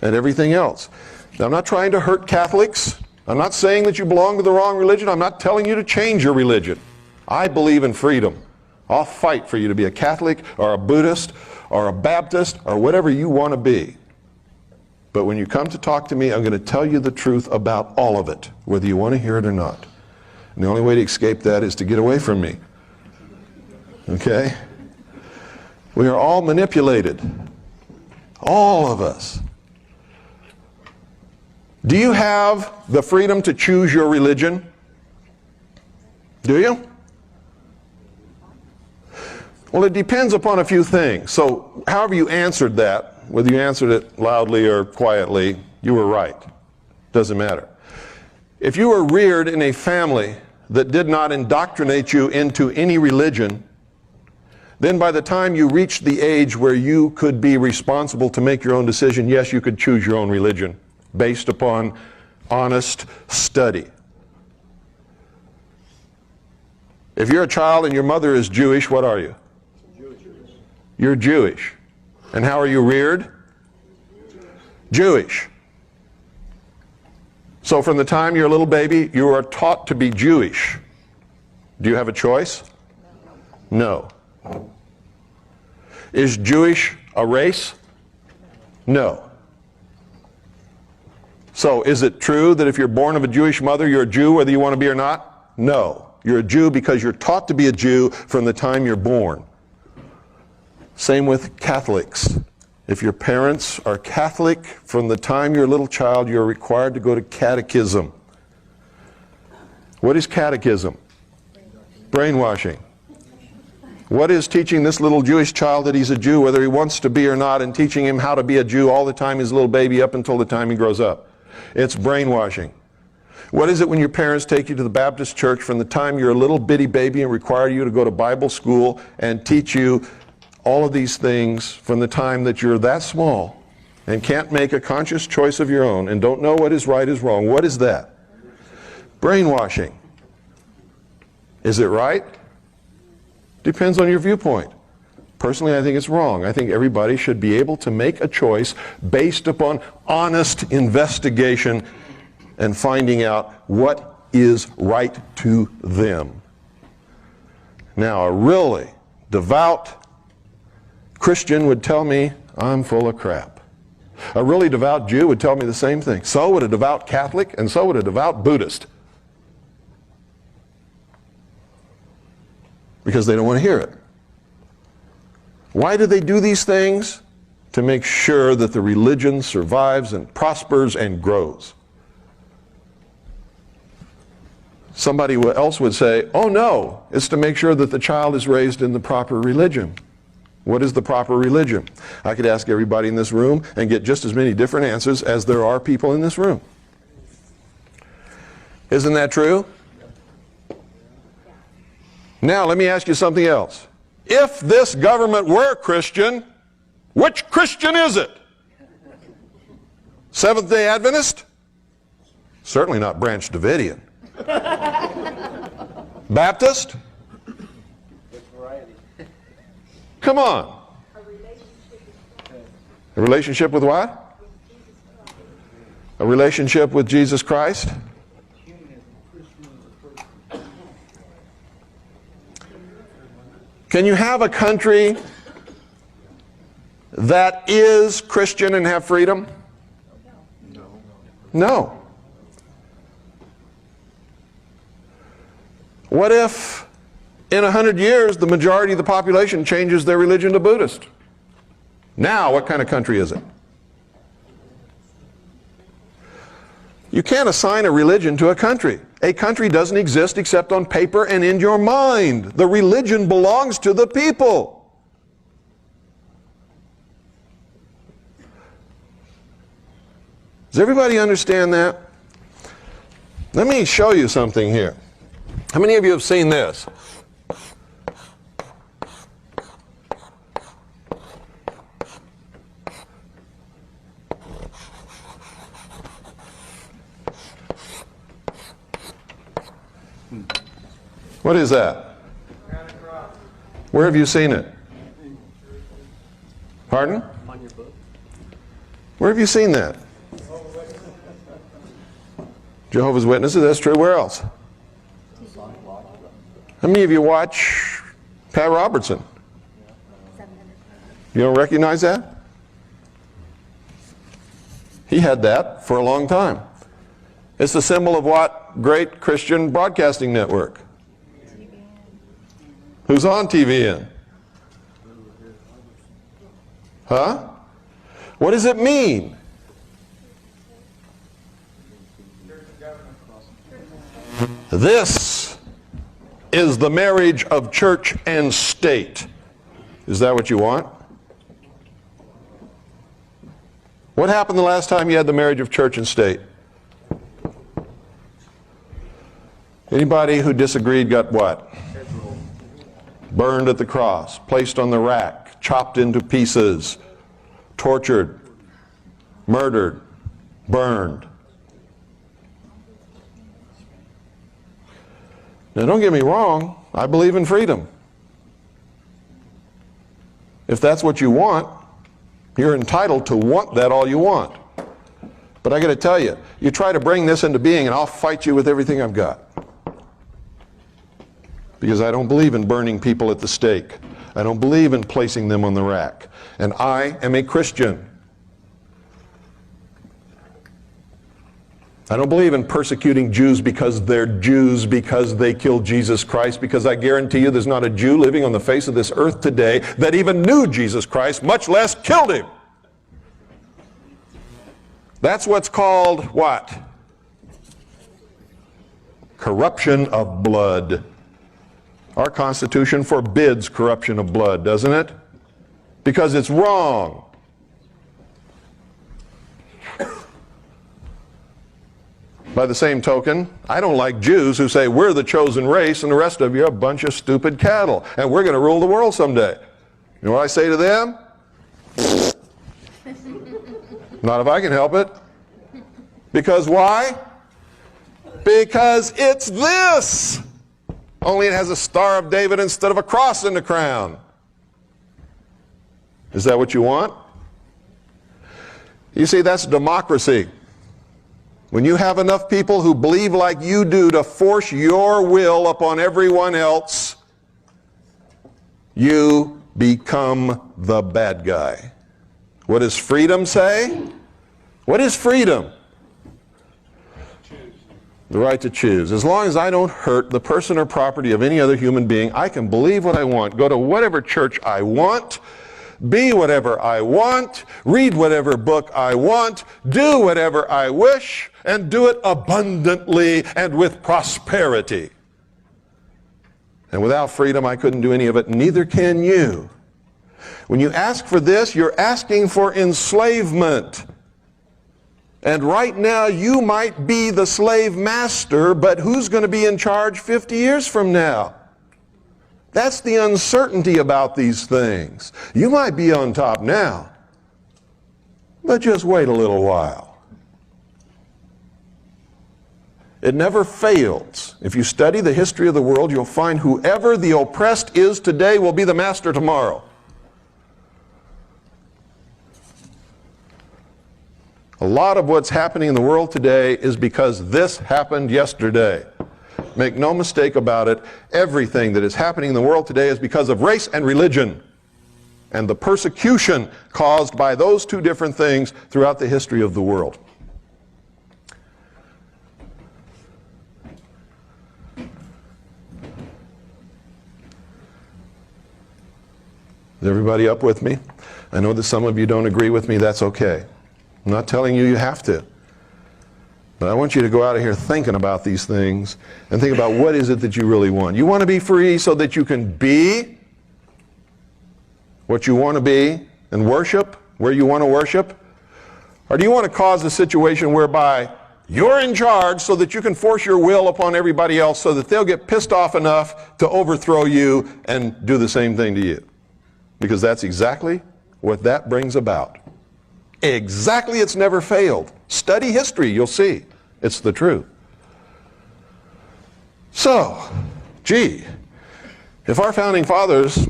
A: and everything else. Now, I'm not trying to hurt Catholics. I'm not saying that you belong to the wrong religion. I'm not telling you to change your religion. I believe in freedom. I'll fight for you to be a Catholic or a Buddhist or a Baptist or whatever you want to be. But when you come to talk to me, I'm going to tell you the truth about all of it, whether you want to hear it or not. And the only way to escape that is to get away from me. Okay? We are all manipulated. All of us. Do you have the freedom to choose your religion? Do you? Well, it depends upon a few things. So, however you answered that, whether you answered it loudly or quietly, you were right. Doesn't matter. If you were reared in a family that did not indoctrinate you into any religion, then by the time you reached the age where you could be responsible to make your own decision, yes, you could choose your own religion based upon honest study. If you're a child and your mother is Jewish, what are you? You're Jewish. And how are you reared? Jewish. So from the time you're a little baby, you are taught to be Jewish. Do you have a choice? No. Is Jewish a race? No. So is it true that if you're born of a Jewish mother, you're a Jew whether you want to be or not? No. You're a Jew because you're taught to be a Jew from the time you're born. Same with Catholics. If your parents are Catholic, from the time you're a little child, you're required to go to catechism. What is catechism? Brainwashing. What is teaching this little Jewish child that he's a Jew, whether he wants to be or not, and teaching him how to be a Jew all the time he's a little baby up until the time he grows up? It's brainwashing. What is it when your parents take you to the Baptist church from the time you're a little bitty baby and require you to go to Bible school and teach you all of these things from the time that you're that small and can't make a conscious choice of your own and don't know what is right is wrong? What is that? Brainwashing. Is it right? Depends on your viewpoint. Personally, I think it's wrong. I think everybody should be able to make a choice based upon honest investigation and finding out what is right to them. Now, a really devout Christian would tell me I'm full of crap. A really devout Jew would tell me the same thing. So would a devout Catholic, and so would a devout Buddhist. Because they don't want to hear it. Why do they do these things? To make sure that the religion survives and prospers and grows. Somebody else would say, oh no, it's to make sure that the child is raised in the proper religion. What is the proper religion? I could ask everybody in this room and get just as many different answers as there are people in this room. Isn't that true? Now, let me ask you something else. If this government were Christian, which Christian is it? Seventh-day Adventist? Certainly not Branch Davidian. Baptist? Come on. A relationship with what? A relationship with Jesus Christ? Can you have a country that is Christian and have freedom? No. What if in 100 years the majority of the population changes their religion to Buddhist? Now, what kind of country is it? You can't assign a religion to a country. A country doesn't exist except on paper and in your mind. The religion belongs to the people. Does everybody understand that? Let me show you something here. How many of you have seen this? What is that? Where have you seen it? Pardon? Where have you seen that? Jehovah's Witnesses, that's true. Where else? How many of you watch Pat Robertson? You don't recognize that? He had that for a long time. It's the symbol of what great Christian broadcasting network? Who's on TVN? Huh? What does it mean? This is the marriage of church and state. Is that what you want? What happened the last time you had the marriage of church and state? Anybody who disagreed got what? Burned at the cross, placed on the rack, chopped into pieces, tortured, murdered, burned. Now don't get me wrong, I believe in freedom. If that's what you want, you're entitled to want that all you want. But I got to tell you, you try to bring this into being and I'll fight you with everything I've got. Because I don't believe in burning people at the stake. I don't believe in placing them on the rack. And I am a Christian. I don't believe in persecuting Jews because they're Jews, because they killed Jesus Christ, because I guarantee you there's not a Jew living on the face of this earth today that even knew Jesus Christ, much less killed him. That's what's called what? Corruption of blood. Our Constitution forbids corruption of blood, doesn't it? Because it's wrong. By the same token, I don't like Jews who say we're the chosen race and the rest of you are a bunch of stupid cattle and we're going to rule the world someday. You know what I say to them? Not if I can help it. Because why? Because it's this. Only it has a Star of David instead of a cross in the crown. Is that what you want? You see, that's democracy. When you have enough people who believe like you do to force your will upon everyone else, you become the bad guy. What does freedom say? What is freedom? The right to choose. As long as I don't hurt the person or property of any other human being, I can believe what I want, go to whatever church I want, be whatever I want, read whatever book I want, do whatever I wish, and do it abundantly and with prosperity. And without freedom, I couldn't do any of it, neither can you. When you ask for this, you're asking for enslavement. And right now, you might be the slave master, but who's going to be in charge 50 years from now? That's the uncertainty about these things. You might be on top now, but just wait a little while. It never fails. If you study the history of the world, you'll find whoever the oppressed is today will be the master tomorrow. A lot of what's happening in the world today is because this happened yesterday. Make no mistake about it, everything that is happening in the world today is because of race and religion and the persecution caused by those two different things throughout the history of the world. Is everybody up with me? I know that some of you don't agree with me. That's okay. I'm not telling you you have to. But I want you to go out of here thinking about these things and think about what is it that you really want. You want to be free so that you can be what you want to be and worship where you want to worship? Or do you want to cause a situation whereby you're in charge so that you can force your will upon everybody else so that they'll get pissed off enough to overthrow you and do the same thing to you? Because that's exactly what that brings about. Exactly, it's never failed. Study history, you'll see. It's the truth. So, gee, if our founding fathers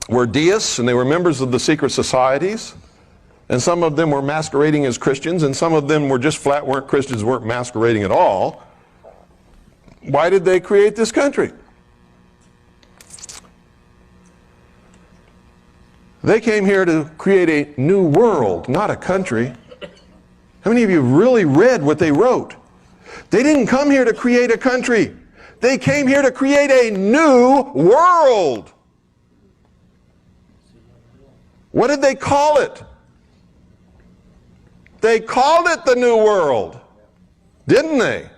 A: were deists and they were members of the secret societies. And some of them were masquerading as Christians, and some of them were just flat weren't Christians, weren't masquerading at all. Why did they create this country? They came here to create a new world, not a country. How many of you really read what they wrote? They didn't come here to create a country. They came here to create a new world. What did they call it? They called it the New World, didn't they?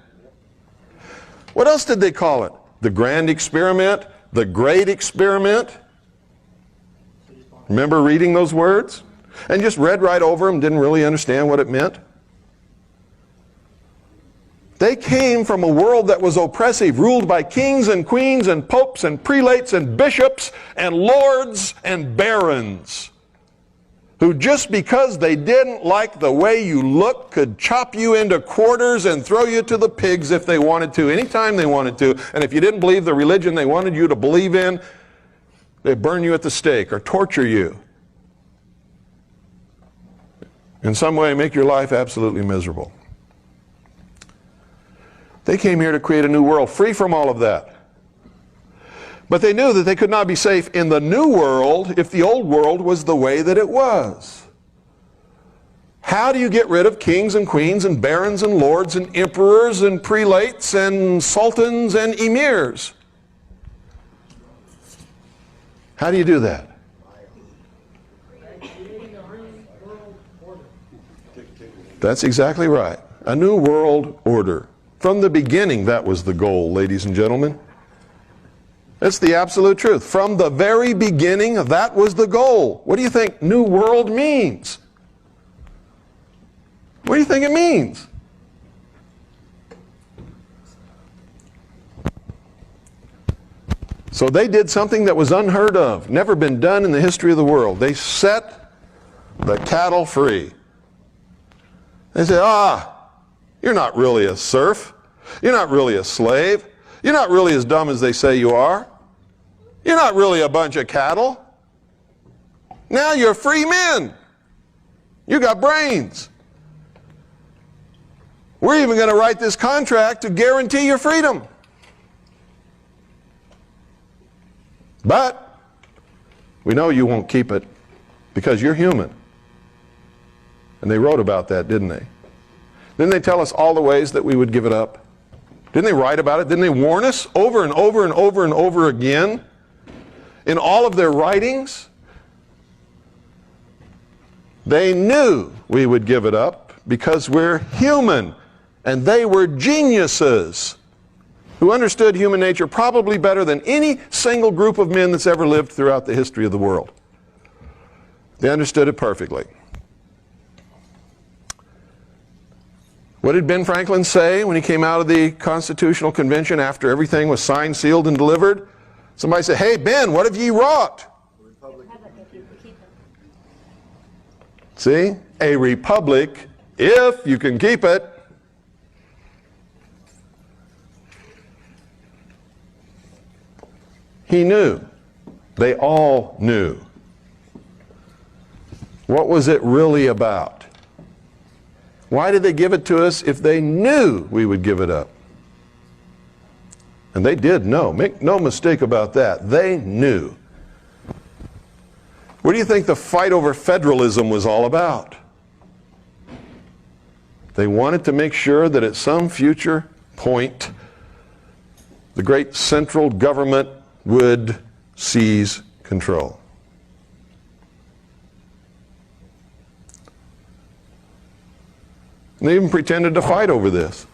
A: What else did they call it? The Grand Experiment, the Great Experiment. Remember reading those words? And just read right over them, didn't really understand what it meant. They came from a world that was oppressive, ruled by kings and queens and popes and prelates and bishops and lords and barons, who just because they didn't like the way you looked could chop you into quarters and throw you to the pigs if they wanted to, anytime they wanted to. And if you didn't believe the religion they wanted you to believe in, they'd burn you at the stake or torture you. In some way, make your life absolutely miserable. They came here to create a new world, free from all of that. But they knew that they could not be safe in the new world if the old world was the way that it was. How do you get rid of kings and queens and barons and lords and emperors and prelates and sultans and emirs? How do you do that? That's exactly right. A new world order. From the beginning, that was the goal, ladies and gentlemen. That's the absolute truth. From the very beginning, that was the goal. What do you think New World means? What do you think it means? So they did something that was unheard of, never been done in the history of the world. They set the cattle free. They said, you're not really a serf. You're not really a slave. You're not really as dumb as they say you are. You're not really a bunch of cattle. Now you're free men. You got brains. We're even going to write this contract to guarantee your freedom. But we know you won't keep it because you're human. And they wrote about that, didn't they? Didn't they tell us all the ways that we would give it up? Didn't they write about it? Didn't they warn us over and over and over and over again in all of their writings? They knew we would give it up because we're human, and they were geniuses who understood human nature probably better than any single group of men that's ever lived throughout the history of the world. They understood it perfectly. What did Ben Franklin say when he came out of the Constitutional Convention after everything was signed, sealed, and delivered? Somebody said, "Hey, Ben, what have ye wrought?" See? A republic, if you can keep it. He knew. They all knew. What was it really about? Why did they give it to us if they knew we would give it up? And they did know. Make no mistake about that. They knew. What do you think the fight over federalism was all about? They wanted to make sure that at some future point, the great central government would seize control. And they even pretended to fight over this.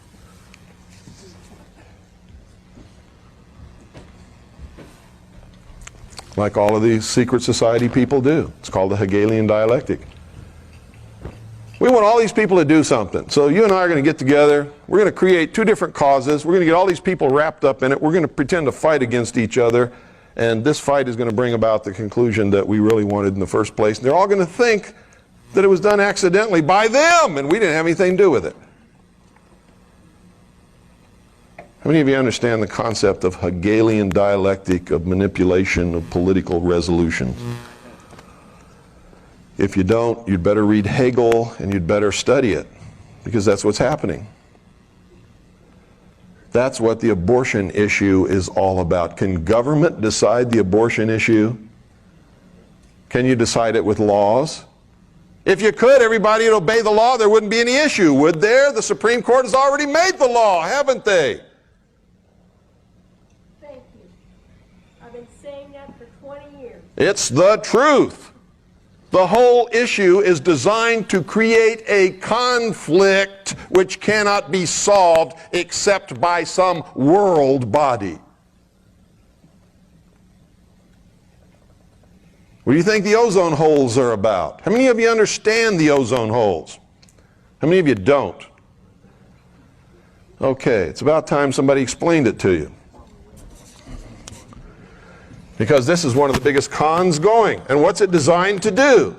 A: Like all of these secret society people do. It's called the Hegelian dialectic. We want all these people to do something. So you and I are going to get together. We're going to create two different causes. We're going to get all these people wrapped up in it. We're going to pretend to fight against each other. And this fight is going to bring about the conclusion that we really wanted in the first place. And they're all going to think that it was done accidentally by them, and we didn't have anything to do with it. How many of you understand the concept of Hegelian dialectic of manipulation of political resolutions? If you don't, you'd better read Hegel and you'd better study it, because that's what's happening. That's what the abortion issue is all about. Can government decide the abortion issue? Can you decide it with laws? If you could, everybody would obey the law, there wouldn't be any issue, would there? The Supreme Court has already made the law, haven't they?
B: Thank you. I've been saying that for 20 years.
A: It's the truth. The whole issue is designed to create a conflict which cannot be solved except by some world body. What do you think the ozone holes are about? How many of you understand the ozone holes? How many of you don't? Okay, it's about time somebody explained it to you. Because this is one of the biggest cons going. And what's it designed to do?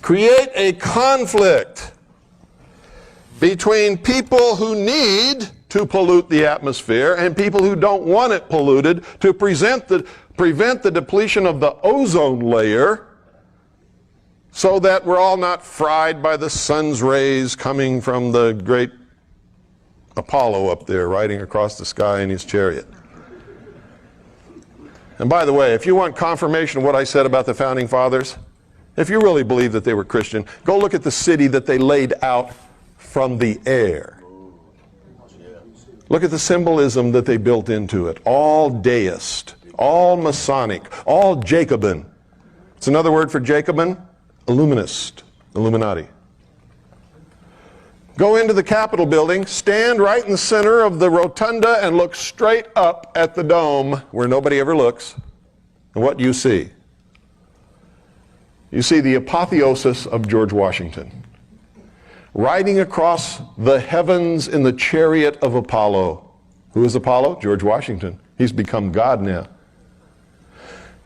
A: Create a conflict between people who need to pollute the atmosphere and people who don't want it polluted, to prevent the depletion of the ozone layer, so that we're all not fried by the sun's rays coming from the great Apollo up there riding across the sky in his chariot. And by the way, if you want confirmation of what I said about the Founding Fathers, if you really believe that they were Christian, go look at the city that they laid out from the air. Look at the symbolism that they built into it. All deist, all Masonic, all Jacobin. It's another word for Jacobin, Illuminist, Illuminati. Go into the Capitol building, stand right in the center of the rotunda and look straight up at the dome where nobody ever looks. And what do you see? You see the apotheosis of George Washington, riding across the heavens in the chariot of Apollo. Who is Apollo? George Washington. He's become God now.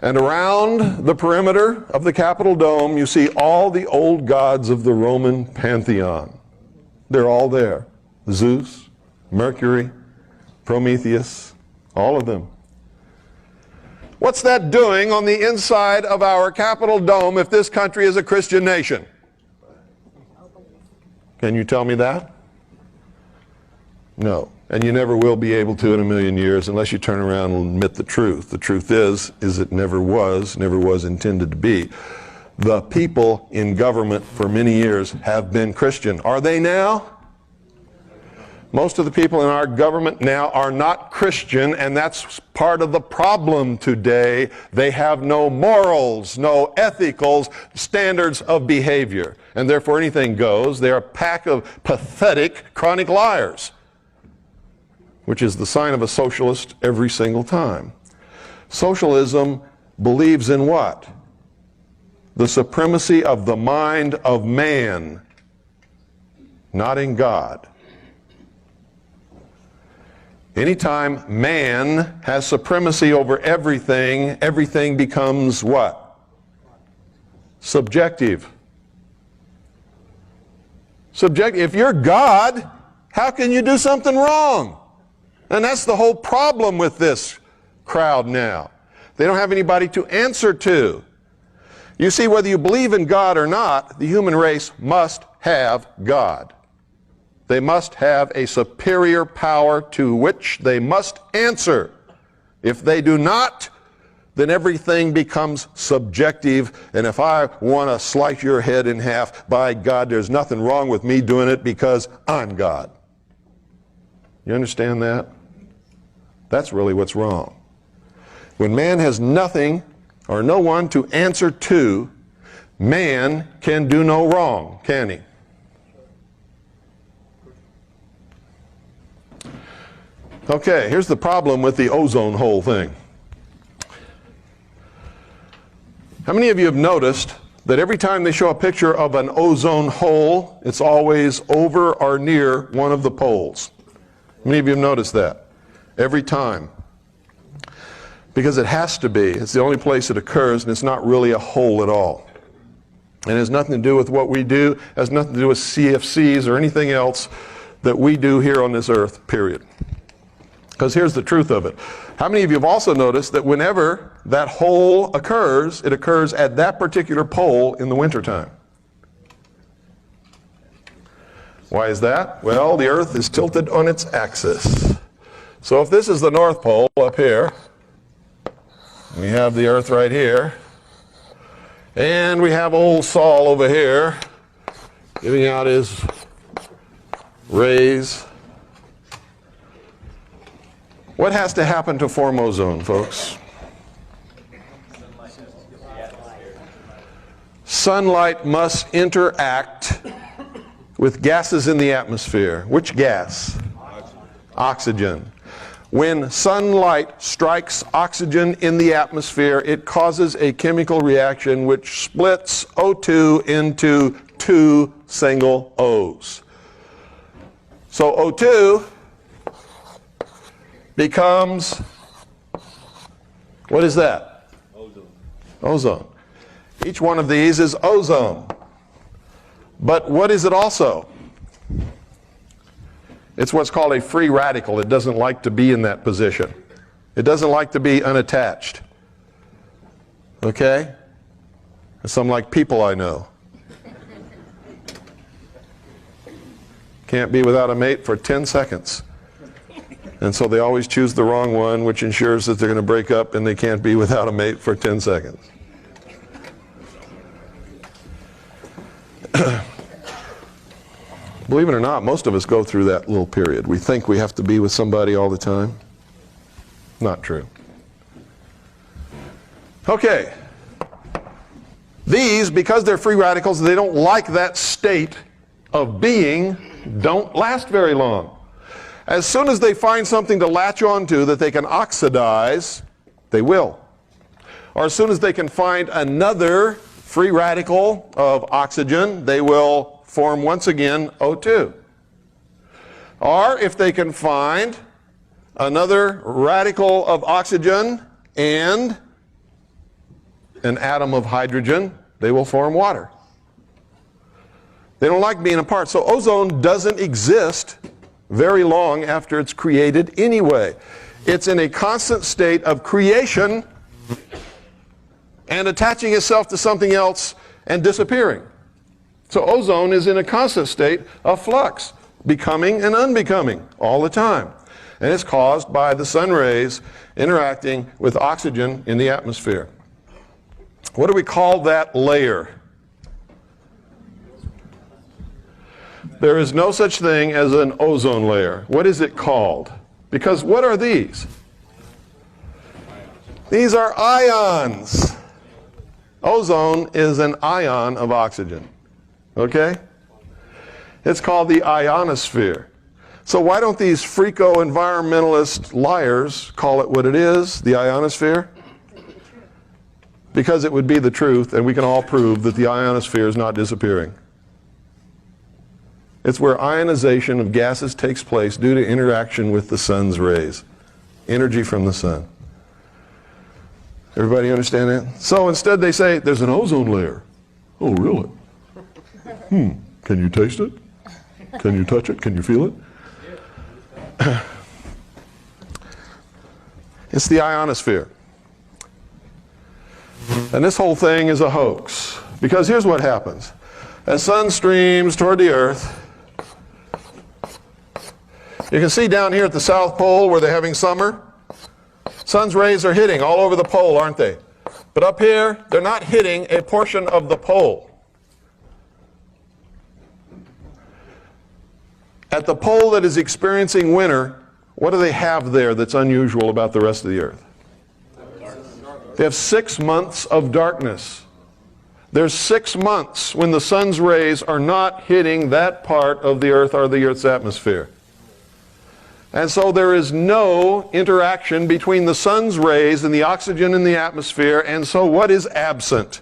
A: And around the perimeter of the Capitol dome, you see all the old gods of the Roman pantheon. They're all there. Zeus, Mercury, Prometheus, all of them. What's that doing on the inside of our Capitol dome if this country is a Christian nation? Can you tell me that? No. And you never will be able to in a million years unless you turn around and admit the truth. The truth is it never was intended to be. The people in government for many years have been Christian. Are they now? Most of the people in our government now are not Christian, and that's part of the problem today. They have no morals, no ethical standards of behavior, and therefore anything goes. They're a pack of pathetic, chronic liars, which is the sign of a socialist every single time. Socialism believes in what? The supremacy of the mind of man, not in God. Anytime man has supremacy over everything, everything becomes what? Subjective. If you're God, how can you do something wrong? And that's the whole problem with this crowd now. They don't have anybody to answer to. You see, whether you believe in God or not, the human race must have God. They must have a superior power to which they must answer. If they do not, then everything becomes subjective, and if I want to slice your head in half, by God, there's nothing wrong with me doing it because I'm God. You understand that? That's really what's wrong. When man has nothing or no one to answer to, man can do no wrong, can he? Okay, here's the problem with the ozone hole thing. How many of you have noticed that every time they show a picture of an ozone hole, it's always over or near one of the poles? How many of you have noticed that? Every time. Because it has to be. It's the only place it occurs, and it's not really a hole at all. And it has nothing to do with what we do. It has nothing to do with CFCs or anything else. that we do here on this earth, period. Because here's the truth of it. How many of you have also noticed that whenever that hole occurs, it occurs at that particular pole in the wintertime? Why is that? Well, the earth is tilted on its axis. So if this is the North Pole up here, we have the earth right here, and we have old Sol over here giving out his rays. What has to happen to form ozone, folks? Sunlight must interact with gases in the atmosphere. Which gas? Oxygen. When sunlight strikes oxygen in the atmosphere, it causes a chemical reaction which splits O2 into two single O's. So O2 becomes, what is that? Ozone. Ozone. Each one of these is ozone. But what is it also? It's what's called a free radical. It doesn't like to be in that position. It doesn't like to be unattached. Okay? Some like people I know. Can't be without a mate for 10 seconds. And so they always choose the wrong one, which ensures that they're going to break up and they can't be without a mate for 10 seconds. Believe it or not, most of us go through that little period. We think we have to be with somebody all the time. Not true. Okay. These, because they're free radicals, they don't like that state of being, don't last very long. As soon as they find something to latch onto that they can oxidize, they will. Or as soon as they can find another free radical of oxygen, they will form once again O2. Or if they can find another radical of oxygen and an atom of hydrogen, they will form water. They don't like being apart. So ozone doesn't exist very long after it's created anyway. It's in a constant state of creation and attaching itself to something else and disappearing. So ozone is in a constant state of flux, becoming and unbecoming all the time. And it's caused by the sun rays interacting with oxygen in the atmosphere. What do we call that layer? There is no such thing as an ozone layer. What is it called? Because what are these? These are ions. Ozone is an ion of oxygen. Okay? It's called the ionosphere. So why don't these freako-environmentalist liars call it what it is, the ionosphere? Because it would be the truth, and we can all prove that the ionosphere is not disappearing. It's where ionization of gases takes place due to interaction with the sun's rays. Energy from the sun. Everybody understand that? So instead they say, there's an ozone layer. Oh, really? Can you taste it? Can you touch it? Can you feel it? It's the ionosphere. And this whole thing is a hoax. Because here's what happens. As sun streams toward the earth, you can see down here at the South Pole where they're having summer, sun's rays are hitting all over the pole, aren't they? But up here, they're not hitting a portion of the pole. At the pole that is experiencing winter, what do they have there that's unusual about the rest of the earth? They have 6 months of darkness. There's 6 months when the sun's rays are not hitting that part of the earth or the earth's atmosphere. And so there is no interaction between the sun's rays and the oxygen in the atmosphere, and so what is absent?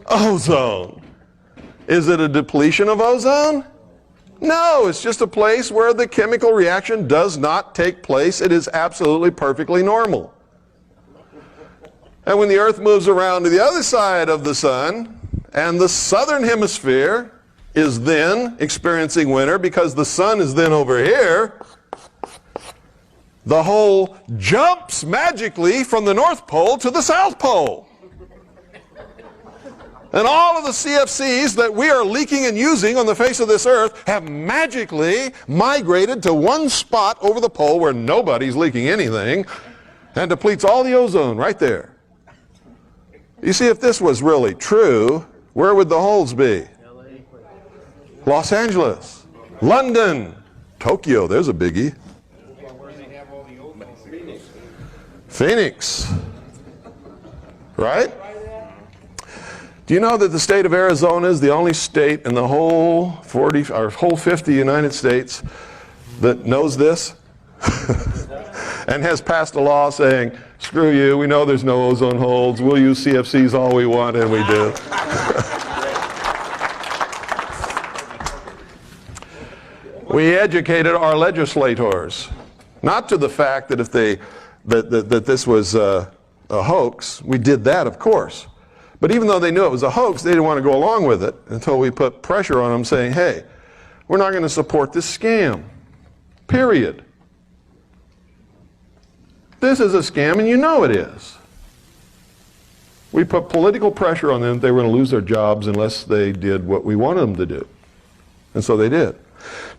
A: Ozone. Is it a depletion of ozone? No, it's just a place where the chemical reaction does not take place. It is absolutely perfectly normal. And when the earth moves around to the other side of the sun, and the southern hemisphere is then experiencing winter because the sun is then over here, the hole jumps magically from the North Pole to the South Pole. And all of the CFCs that we are leaking and using on the face of this earth have magically migrated to one spot over the pole where nobody's leaking anything and depletes all the ozone right there. You see, if this was really true, where would the holes be? Los Angeles, London, Tokyo, there's a biggie. Phoenix, right? Do you know that the state of Arizona is the only state in the whole 50 United States that knows this and has passed a law saying, screw you, we know there's no ozone holes, we'll use CFCs all we want, and we do. We educated our legislators, not to the fact that if that this was a hoax. We did that, of course. But even though they knew it was a hoax, they didn't want to go along with it until we put pressure on them saying, hey, we're not going to support this scam, period. This is a scam, and you know it is. We put political pressure on them that they were going to lose their jobs unless they did what we wanted them to do. And so they did.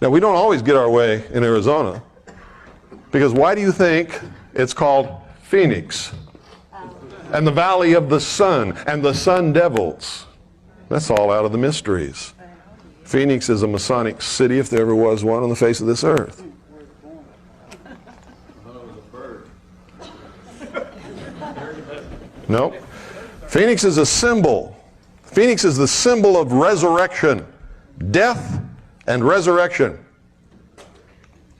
A: Now, we don't always get our way in Arizona, because why do you think it's called Phoenix? And the Valley of the Sun, and the Sun Devils. That's all out of the mysteries. Phoenix is a Masonic city, if there ever was one, on the face of this earth. Nope. Phoenix is a symbol. Phoenix is the symbol of resurrection. Death and resurrection.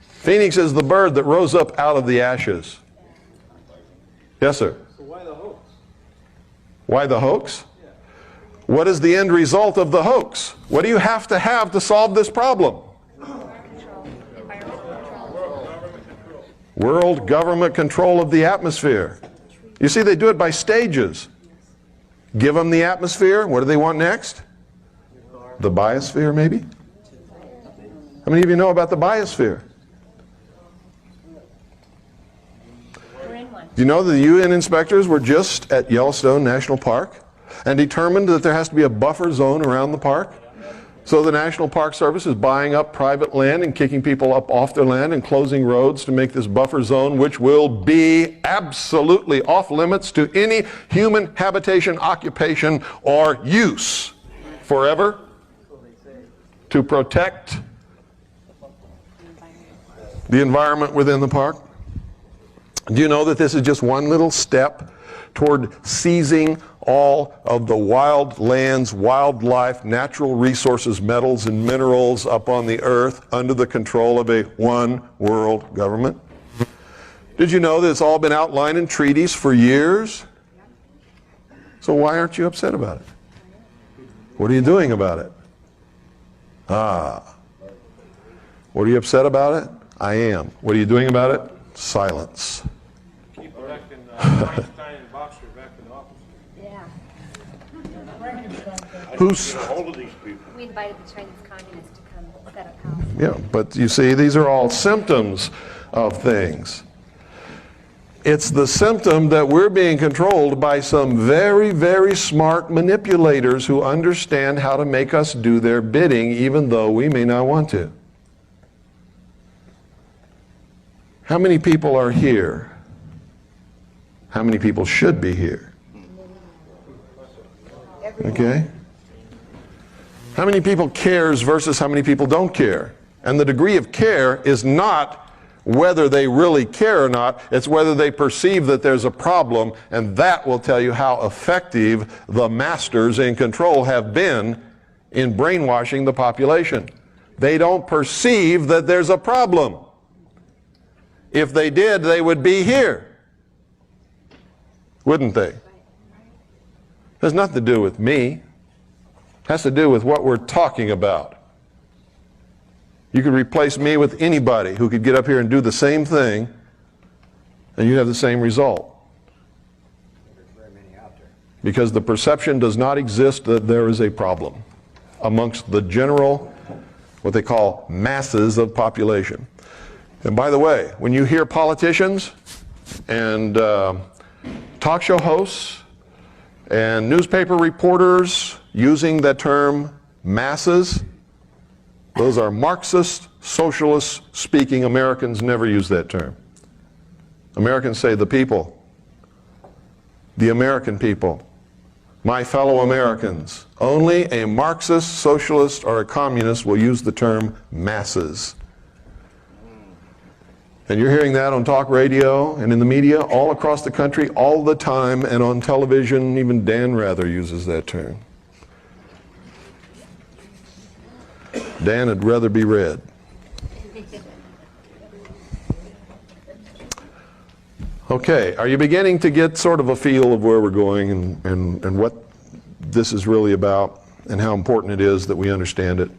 A: Phoenix is the bird that rose up out of the ashes. Yes, sir?
C: So why the hoax?
A: Why the hoax? What is the end result of the hoax? What do you have to solve this problem? World government control of the atmosphere. You see, they do it by stages. Give them the atmosphere. What do they want next? The biosphere, maybe? How many of you know about the biosphere? Do you know that the UN inspectors were just at Yellowstone National Park and determined that there has to be a buffer zone around the park? So the National Park Service is buying up private land and kicking people up off their land and closing roads to make this buffer zone, which will be absolutely off limits to any human habitation, occupation, or use forever, to protect the environment within the park. Do you know that this is just one little step toward seizing all of the wild lands, wildlife, natural resources, metals, and minerals up on the earth under the control of a one world government? Did you know that it's all been outlined in treaties for years? So why aren't you upset about it? What are you doing about it? What are you upset about it? I am. What are you doing about it? Silence.
D: Keep electing Einstein and Boxer back in office.
B: Yeah.
A: Who's...
E: We invited the Chinese communists to come set up house.
A: Yeah, but you see, these are all symptoms of things. It's the symptom that we're being controlled by some very, very smart manipulators who understand how to make us do their bidding, even though we may not want to. How many people are here? How many people should be here? Okay? How many people cares versus how many people don't care? And the degree of care is not whether they really care or not, it's whether they perceive that there's a problem, and that will tell you how effective the masters in control have been in brainwashing the population. They don't perceive that there's a problem. If they did, they would be here, wouldn't they? It has nothing to do with me. It has to do with what we're talking about. You could replace me with anybody who could get up here and do the same thing, and you'd have the same result.
C: There's very many out there.
A: Because the perception does not exist that there is a problem. amongst the general, what they call masses of population. And by the way, when you hear politicians and talk show hosts and newspaper reporters using that term masses, those are Marxist, socialist speaking Americans. Never use that term. Americans say the people, the American people, my fellow Americans. Only a Marxist, socialist, or a communist will use the term masses. And you're hearing that on talk radio and in the media all across the country all the time, and on television, even Dan Rather uses that term. Dan would rather be read. Okay, are you beginning to get sort of a feel of where we're going and what this is really about and how important it is that we understand it?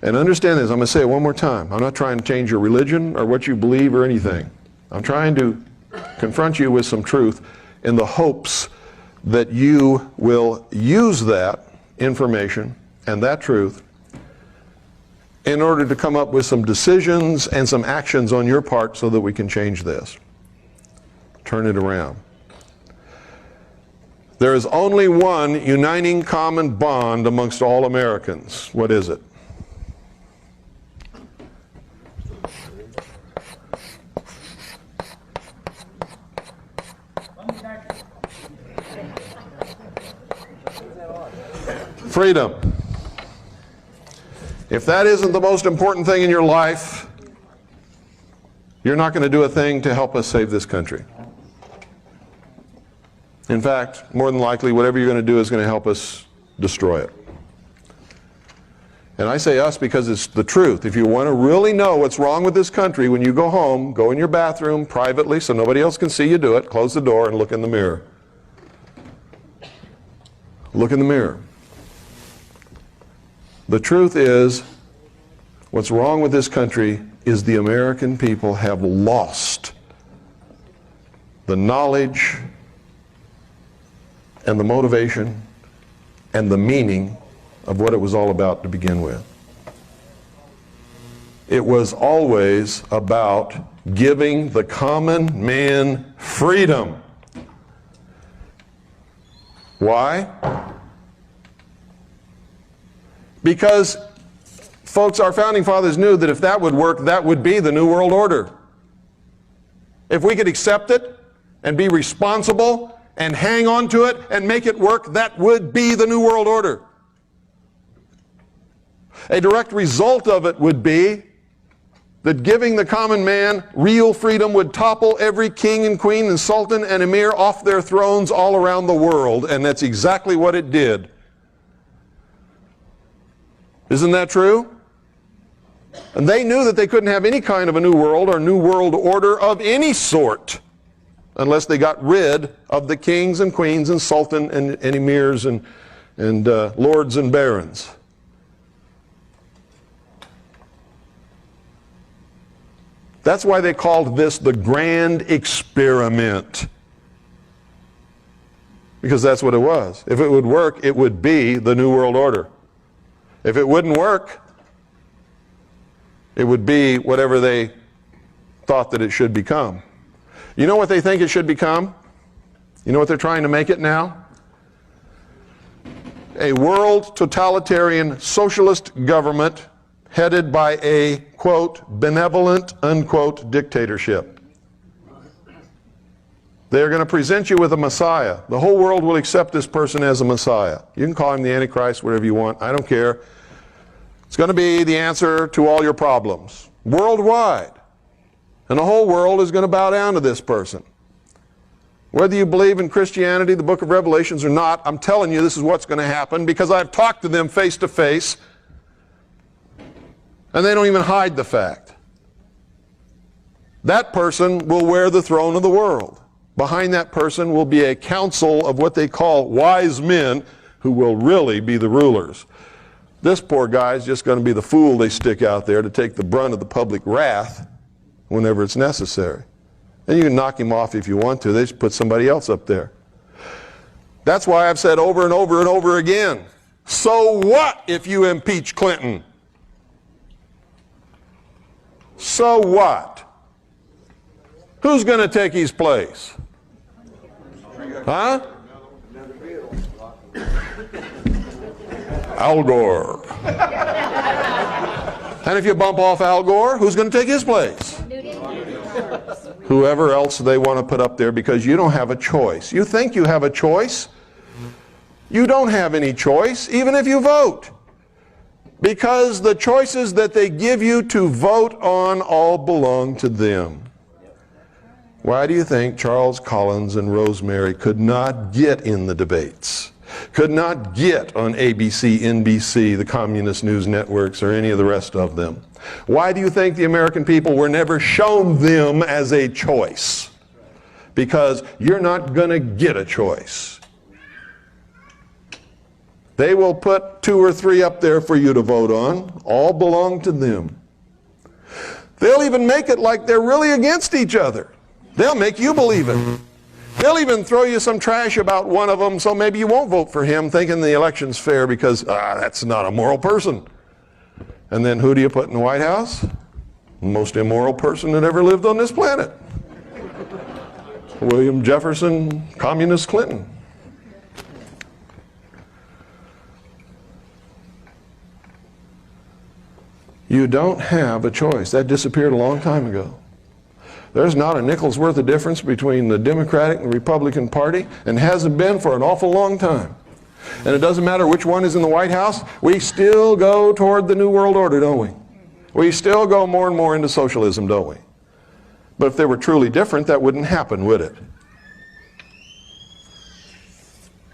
A: And understand this, I'm going to say it one more time. I'm not trying to change your religion or what you believe or anything. I'm trying to confront you with some truth in the hopes that you will use that information and that truth in order to come up with some decisions and some actions on your part so that we can change this. Turn it around. There is only one uniting common bond amongst all Americans. What is it? Freedom. If that isn't the most important thing in your life, you're not going to do a thing to help us save this country. In fact, more than likely, whatever you're going to do is going to help us destroy it. And I say us because it's the truth. If you want to really know what's wrong with this country, when you go home, go in your bathroom privately so nobody else can see you do it, close the door and look in the mirror. Look in the mirror. The truth is, what's wrong with this country is the American people have lost the knowledge and the motivation and the meaning of what it was all about to begin with. It was always about giving the common man freedom. Why? Because, folks, our founding fathers knew that if that would work, that would be the New World Order. If we could accept it and be responsible and hang on to it and make it work, that would be the New World Order. A direct result of it would be that giving the common man real freedom would topple every king and queen and sultan and emir off their thrones all around the world, and that's exactly what it did. Isn't that true? And they knew that they couldn't have any kind of a new world or new world order of any sort unless they got rid of the kings and queens and sultan and emirs and lords and barons. That's why they called this the grand experiment. Because that's what it was. If it would work, it would be the New World Order. If it wouldn't work, it would be whatever they thought that it should become. You know what they think it should become? You know what they're trying to make it now? A world totalitarian socialist government headed by a, quote, benevolent, unquote, dictatorship. They're going to present you with a Messiah. The whole world will accept this person as a Messiah. You can call him the Antichrist, whatever you want. I don't care. It's going to be the answer to all your problems, worldwide. And the whole world is going to bow down to this person. Whether you believe in Christianity, the book of Revelations, or not, I'm telling you this is what's going to happen because I've talked to them face to face, and they don't even hide the fact. That person will wear the throne of the world. Behind that person will be a council of what they call wise men who will really be the rulers. This poor guy is just going to be the fool they stick out there to take the brunt of the public wrath whenever it's necessary. And you can knock him off if you want to. They just put somebody else up there. That's why I've said over and over and over again, So what if you impeach Clinton? So what? Who's going to take his place? Huh? Al Gore. And if you bump off Al Gore, who's going to take his place? Whoever else they want to put up there, because you don't have a choice. You think you have a choice? You don't have any choice, even if you vote. Because the choices that they give you to vote on all belong to them. Why do you think Charles Collins and Rosemary could not get in the debates? Could not get on ABC, NBC, the communist news networks, or any of the rest of them? Why do you think the American people were never shown them as a choice? Because you're not going to get a choice. They will put 2 or 3 up there for you to vote on. All belong to them. They'll even make it like they're really against each other. They'll make you believe it. They'll even throw you some trash about one of them, so maybe you won't vote for him, thinking the election's fair because, that's not a moral person. And then who do you put in the White House? The most immoral person that ever lived on this planet. William Jefferson, Communist Clinton. You don't have a choice. That disappeared a long time ago. There's not a nickel's worth of difference between the Democratic and the Republican Party, and hasn't been for an awful long time. And it doesn't matter which one is in the White House, we still go toward the New World Order, don't we? We still go more and more into socialism, don't we? But if they were truly different, that wouldn't happen, would it?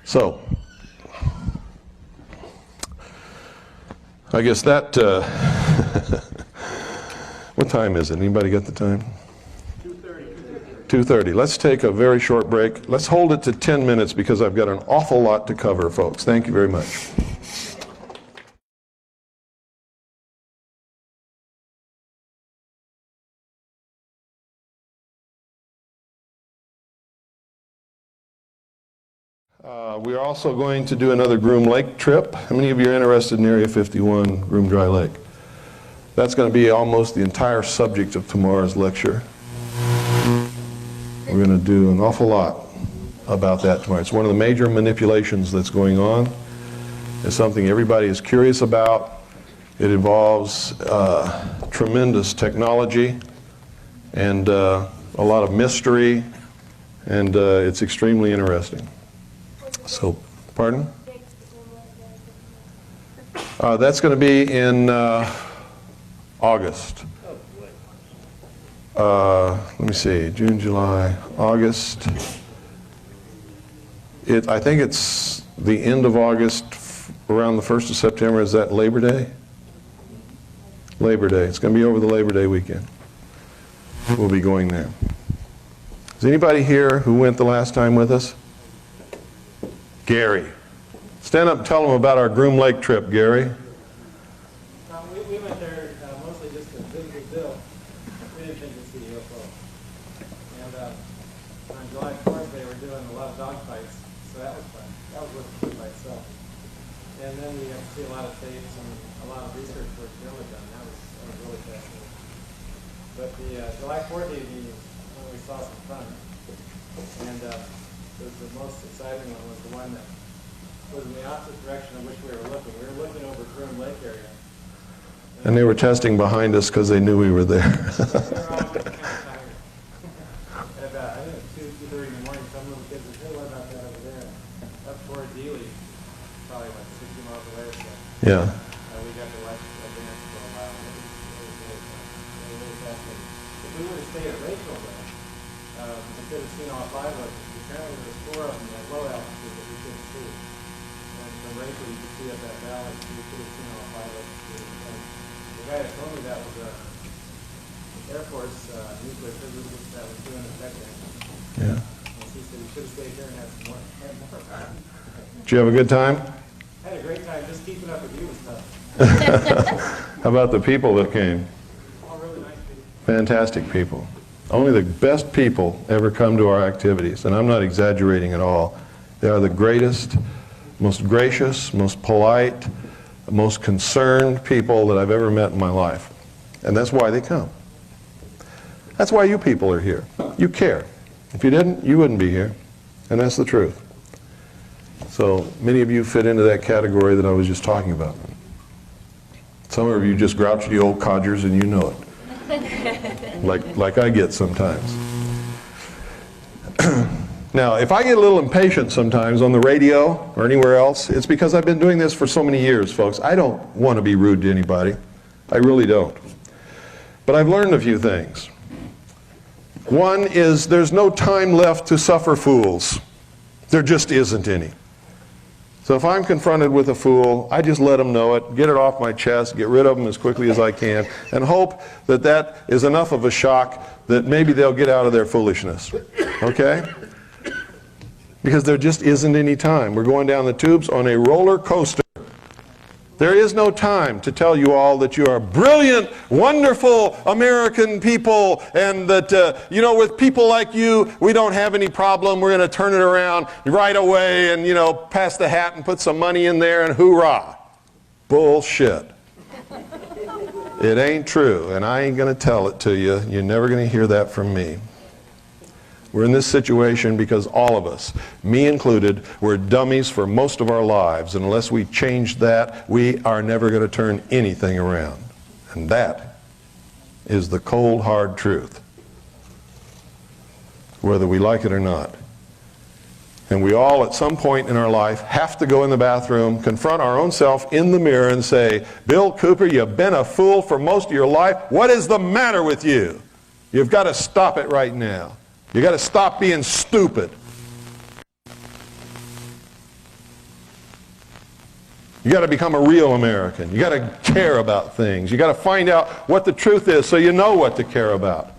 A: So, I guess that, what time is it? Anybody got the time? 2:30. Let's take a very short break. Let's hold it to 10 minutes because I've got an awful lot to cover, folks. Thank you very much. We're also going to do another Groom Lake trip. How many of you are interested in Area 51, Groom Dry Lake? That's going to be almost the entire subject of tomorrow's lecture. We're going to do an awful lot about that tomorrow. It's one of the major manipulations that's going on. It's something everybody is curious about. It involves tremendous technology and a lot of mystery, and it's extremely interesting. So, pardon? That's going to be in August. Let me see, June, July, August. I think it's the end of August, around the 1st of September. Is that Labor Day? Labor Day. It's going to be over the Labor Day weekend. We'll be going there. Is anybody here who went the last time with us? Gary. Stand up and tell them about our Groom Lake trip, Gary.
F: We went there mostly just to visit Bill. We didn't think to see UFO. And on July 4th, they were doing a lot of dog fights, so that was fun. That was worth it by itself. And then we got to see a lot of tapes and a lot of research work Bill had done. That was really fascinating. But the July 4th evening, we saw some fun. And the most exciting one was the one that was in the opposite direction of which we were looking. We were looking over Groom Lake area.
A: And they were testing behind us because they knew we were there.
F: We were all kind of tired. And I think it was 2:30 in the morning, some little kids said, hey, what about that over there? Up towards Ely, probably like 60 miles away or so.
A: Yeah.
F: We got to watch the dance for a while. It was really fascinating. If we would have stayed at Rachel, though, we could have seen all 5 of them. Apparently there were 4 of them at low altitude that we couldn't see. And from Rachel you could see up that valley, so we could have seen all 5 of them. And the guy that told me that was the Air Force nuclear physicist that was doing the tech thing.
A: Yeah.
F: And he said he should have stayed here and had some more time.
A: Did you have a good time?
F: I had a great time. Just keeping up with you was tough.
A: How about the people that came?
F: All really nice people.
A: Fantastic people. Only the best people ever come to our activities, and I'm not exaggerating at all. They are the greatest, most gracious, most polite, most concerned people that I've ever met in my life. And that's why they come. That's why you people are here. You care. If you didn't, you wouldn't be here. And that's the truth. So many of you fit into that category that I was just talking about. Some of you just grouchy old codgers and you know it. like I get sometimes. Now, if I get a little impatient sometimes on the radio or anywhere else, it's because I've been doing this for so many years, folks. I don't want to be rude to anybody. I really don't. But I've learned a few things. One is there's no time left to suffer fools. There just isn't any. So if I'm confronted with a fool, I just let them know it, get it off my chest, get rid of them as quickly as I can, and hope that that is enough of a shock that maybe they'll get out of their foolishness. Okay? Because there just isn't any time. We're going down the tubes on a roller coaster. There is no time to tell you all that you are brilliant, wonderful American people, and that, you know, with people like you, we don't have any problem. We're going to turn it around right away and, you know, pass the hat and put some money in there and hoorah. Bullshit. It ain't true, and I ain't going to tell it to you. You're never going to hear that from me. We're in this situation because all of us, me included, we're dummies for most of our lives. And unless we change that, we are never going to turn anything around. And that is the cold, hard truth, whether we like it or not. And we all, at some point in our life, have to go in the bathroom, confront our own self in the mirror and say, Bill Cooper, you've been a fool for most of your life. What is the matter with you? You've got to stop it right now. You got to stop being stupid. You got to become a real American. You got to care about things. You got to find out what the truth is so you know what to care about.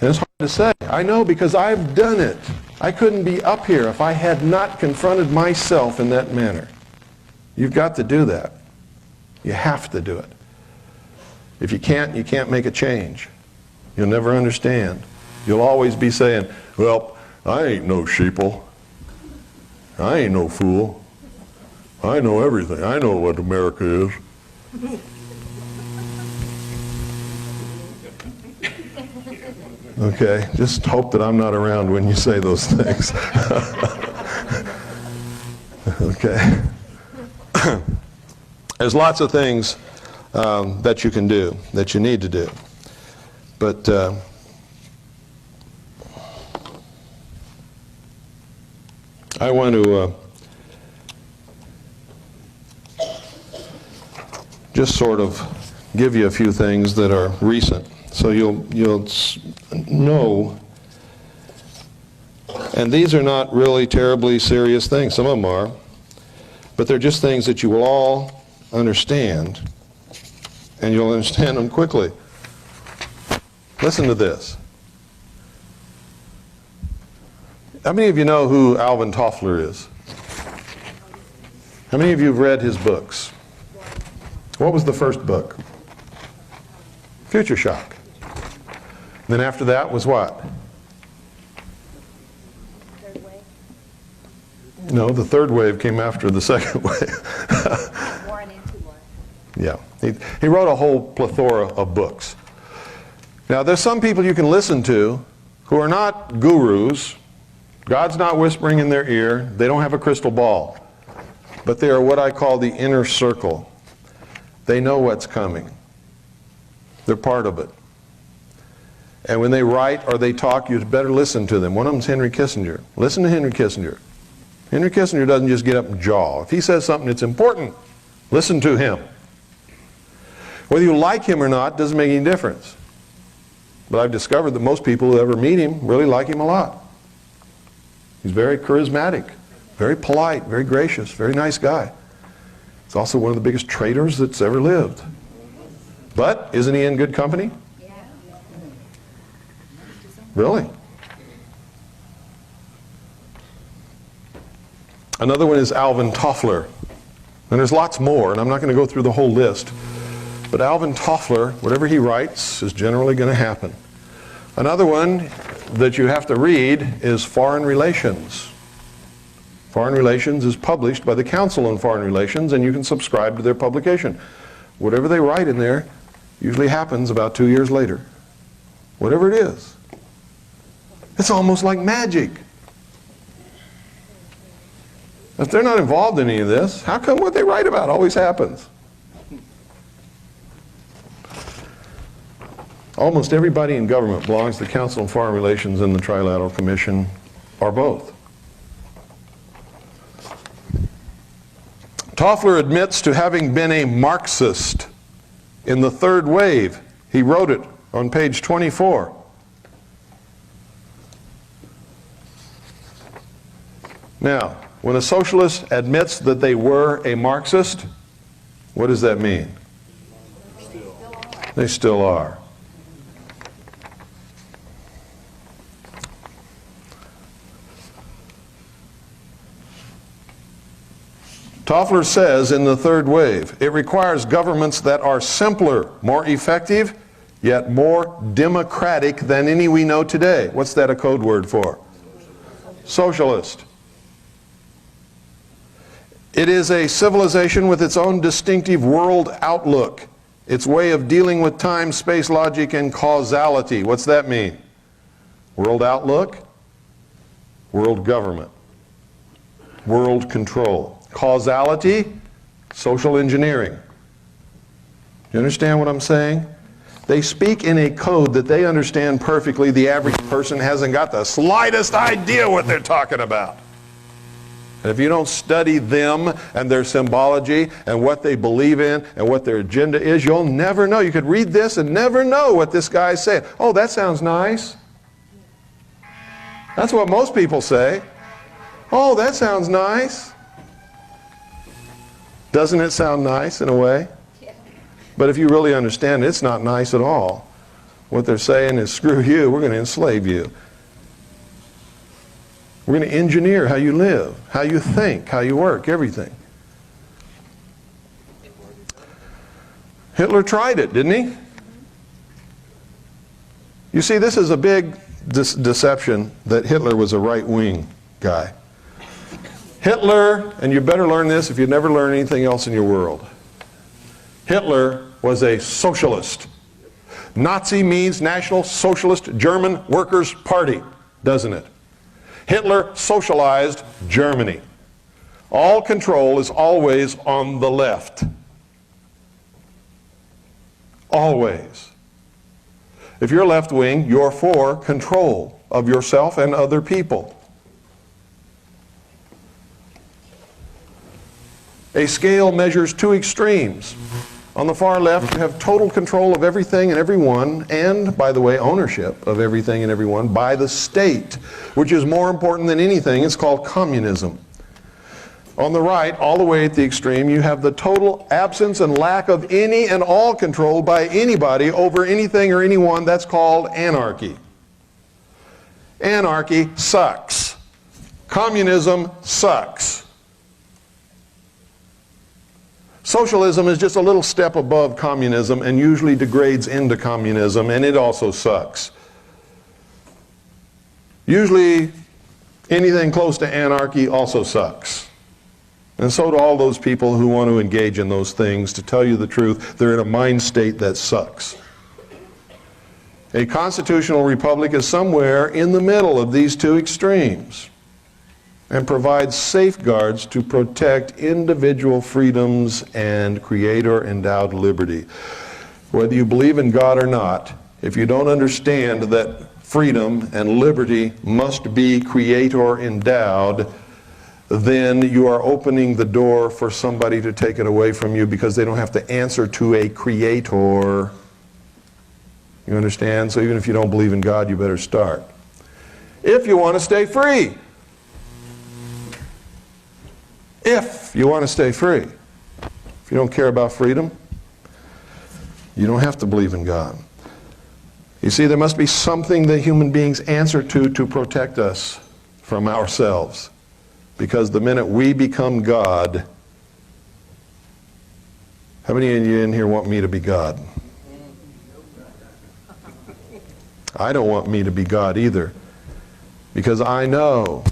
A: And it's hard to say. I know because I've done it. I couldn't be up here if I had not confronted myself in that manner. You've got to do that. You have to do it. If you can't make a change. You'll never understand. You'll always be saying, well, I ain't no sheeple. I ain't no fool. I know everything. I know what America is. Okay, just hope that I'm not around when you say those things. Okay. There's lots of things that you can do, that you need to do. But I want to just sort of give you a few things that are recent, so you'll know. And these are not really terribly serious things. Some of them are, but they're just things that you will all understand, and you'll understand them quickly. Listen to this. How many of you know who Alvin Toffler is? How many of you have read his books? What was the first book? Future Shock. Then after that was what?
E: Third wave.
A: No, the third wave came after the second wave.
E: War and anti-war.
A: Yeah. He wrote a whole plethora of books. Now, there's some people you can listen to who are not gurus. God's not whispering in their ear. They don't have a crystal ball. But they are what I call the inner circle. They know what's coming. They're part of it. And when they write or they talk, you'd better listen to them. One of them is Henry Kissinger. Listen to Henry Kissinger. Henry Kissinger doesn't just get up and jaw. If he says something that's important, listen to him. Whether you like him or not doesn't make any difference. But I've discovered that most people who ever meet him really like him a lot. He's very charismatic, very polite, very gracious, very nice guy. He's also one of the biggest traitors that's ever lived. But isn't he in good company?
E: Yeah.
A: Really? Another one is Alvin Toffler. And there's lots more, and I'm not going to go through the whole list. But Alvin Toffler, whatever he writes, is generally going to happen. Another one that you have to read is Foreign Relations. Foreign Relations is published by the Council on Foreign Relations, and you can subscribe to their publication. Whatever they write in there usually happens about 2 years later. Whatever it is. It's almost like magic. If they're not involved in any of this, how come what they write about always happens? Almost everybody in government belongs to the Council on Foreign Relations and the Trilateral Commission, or both. Toffler admits to having been a Marxist in the third wave. He wrote it on page 24. Now, when a socialist admits that they were a Marxist, what does that mean? They still are. Toffler says in the third wave, it requires governments that are simpler, more effective, yet more democratic than any we know today. What's that a code word for? Socialist. It is a civilization with its own distinctive world outlook, its way of dealing with time, space, logic, and causality. What's that mean? World outlook, world government, world control. Causality, social engineering. You understand what I'm saying? They speak in a code that they understand perfectly. The average person hasn't got the slightest idea what they're talking about. And if you don't study them and their symbology and what they believe in and what their agenda is, you'll never know. You could read this and never know what this guy's saying. Oh, that sounds nice. That's what most people say. Oh, that sounds nice. Doesn't it sound nice in a way? Yeah. But if you really understand it, it's not nice at all. What they're saying is, screw you, we're going to enslave you. We're going to engineer how you live, how you think, how you work, everything. Hitler tried it, didn't he? You see, this is a big deception that Hitler was a right-wing guy. Hitler, and you better learn this if you never learn anything else in your world. Hitler was a socialist. Nazi means National Socialist German Workers' Party, doesn't it? Hitler socialized Germany. All control is always on the left. Always. If you're left-wing, you're for control of yourself and other people. A scale measures two extremes. On the far left, you have total control of everything and everyone, and, by the way, ownership of everything and everyone by the state, which is more important than anything. It's called communism. On the right, all the way at the extreme, you have the total absence and lack of any and all control by anybody over anything or anyone. That's called anarchy. Anarchy sucks. Communism sucks. Socialism is just a little step above communism and usually degrades into communism, and it also sucks. Usually anything close to anarchy also sucks. And so do all those people who want to engage in those things. To tell you the truth, they're in a mind state that sucks. A constitutional republic is somewhere in the middle of these two extremes and provides safeguards to protect individual freedoms and creator-endowed liberty. Whether you believe in God or not, if you don't understand that freedom and liberty must be creator-endowed, then you are opening the door for somebody to take it away from you because they don't have to answer to a creator. You understand? So even if you don't believe in God, you better start. If you want to stay free. If you want to stay free. If you don't care about freedom, you don't have to believe in God. You see, there must be something that human beings answer to protect us from ourselves. Because the minute we become God, how many of you in here want me to be God? I don't want me to be God either. Because I know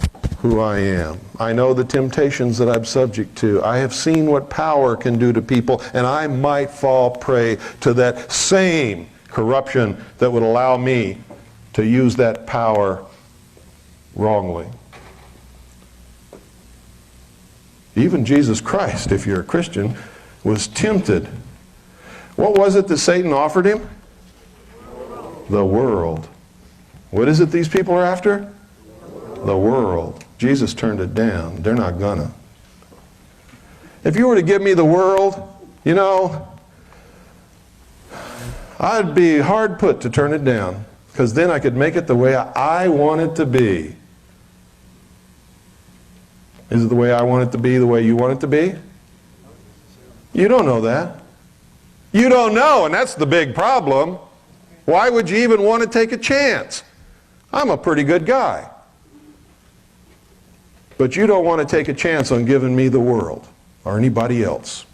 A: who I am. I know the temptations that I'm subject to. I have seen what power can do to people, and I might fall prey to that same corruption that would allow me to use that power wrongly. Even Jesus Christ, if you're a Christian, was tempted. What was it that Satan offered him? The world. What is it these people are after? The world. Jesus turned it down. They're not gonna. If you were to give me the world, you know, I'd be hard put to turn it down, because then I could make it the way I want it to be. Is it the way I want it to be, the way you want it to be? You don't know that. You don't know, and that's the big problem. Why would you even want to take a chance? I'm a pretty good guy. But you don't want to take a chance on giving me the world or anybody else.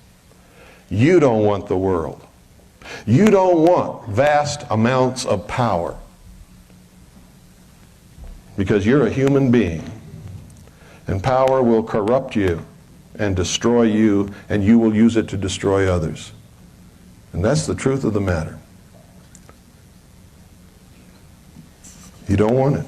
A: You don't want the world. You don't want vast amounts of power, because you're a human being, and power will corrupt you and destroy you, and you will use it to destroy others. And that's the truth of the matter. You don't want it.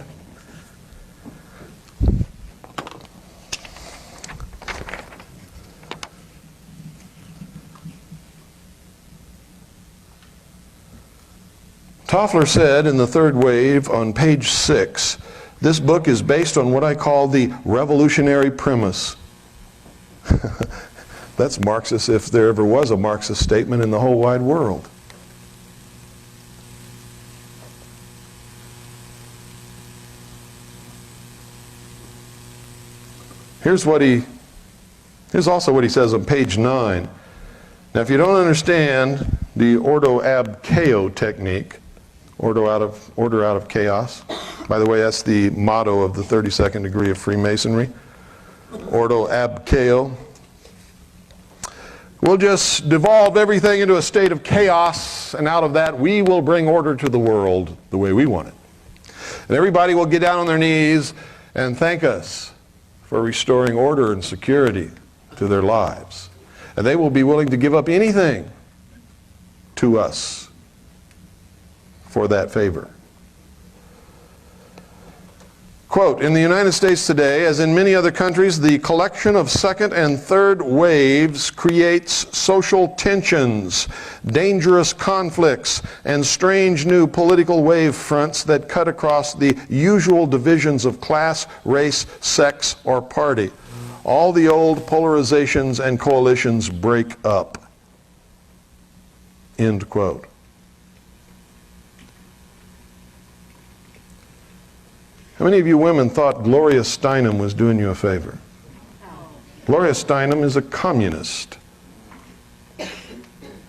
A: Toffler said in The Third Wave on page 6, this book is based on what I call the revolutionary premise. That's Marxist if there ever was a Marxist statement in the whole wide world. Here's also what he says on page 9. Now, if you don't understand the ordo ab chaos technique, order out of chaos. By the way, that's the motto of the 32nd degree of Freemasonry. Ordo ab chaos. We'll just devolve everything into a state of chaos, and out of that we will bring order to the world the way we want it. And everybody will get down on their knees and thank us for restoring order and security to their lives. And they will be willing to give up anything to us for that favor. Quote, in the United States today, as in many other countries, the collection of second and third waves creates social tensions, dangerous conflicts, and strange new political wave fronts that cut across the usual divisions of class, race, sex, or party. All the old polarizations and coalitions break up. End quote. How many of you women thought Gloria Steinem was doing you a favor? Gloria Steinem is a communist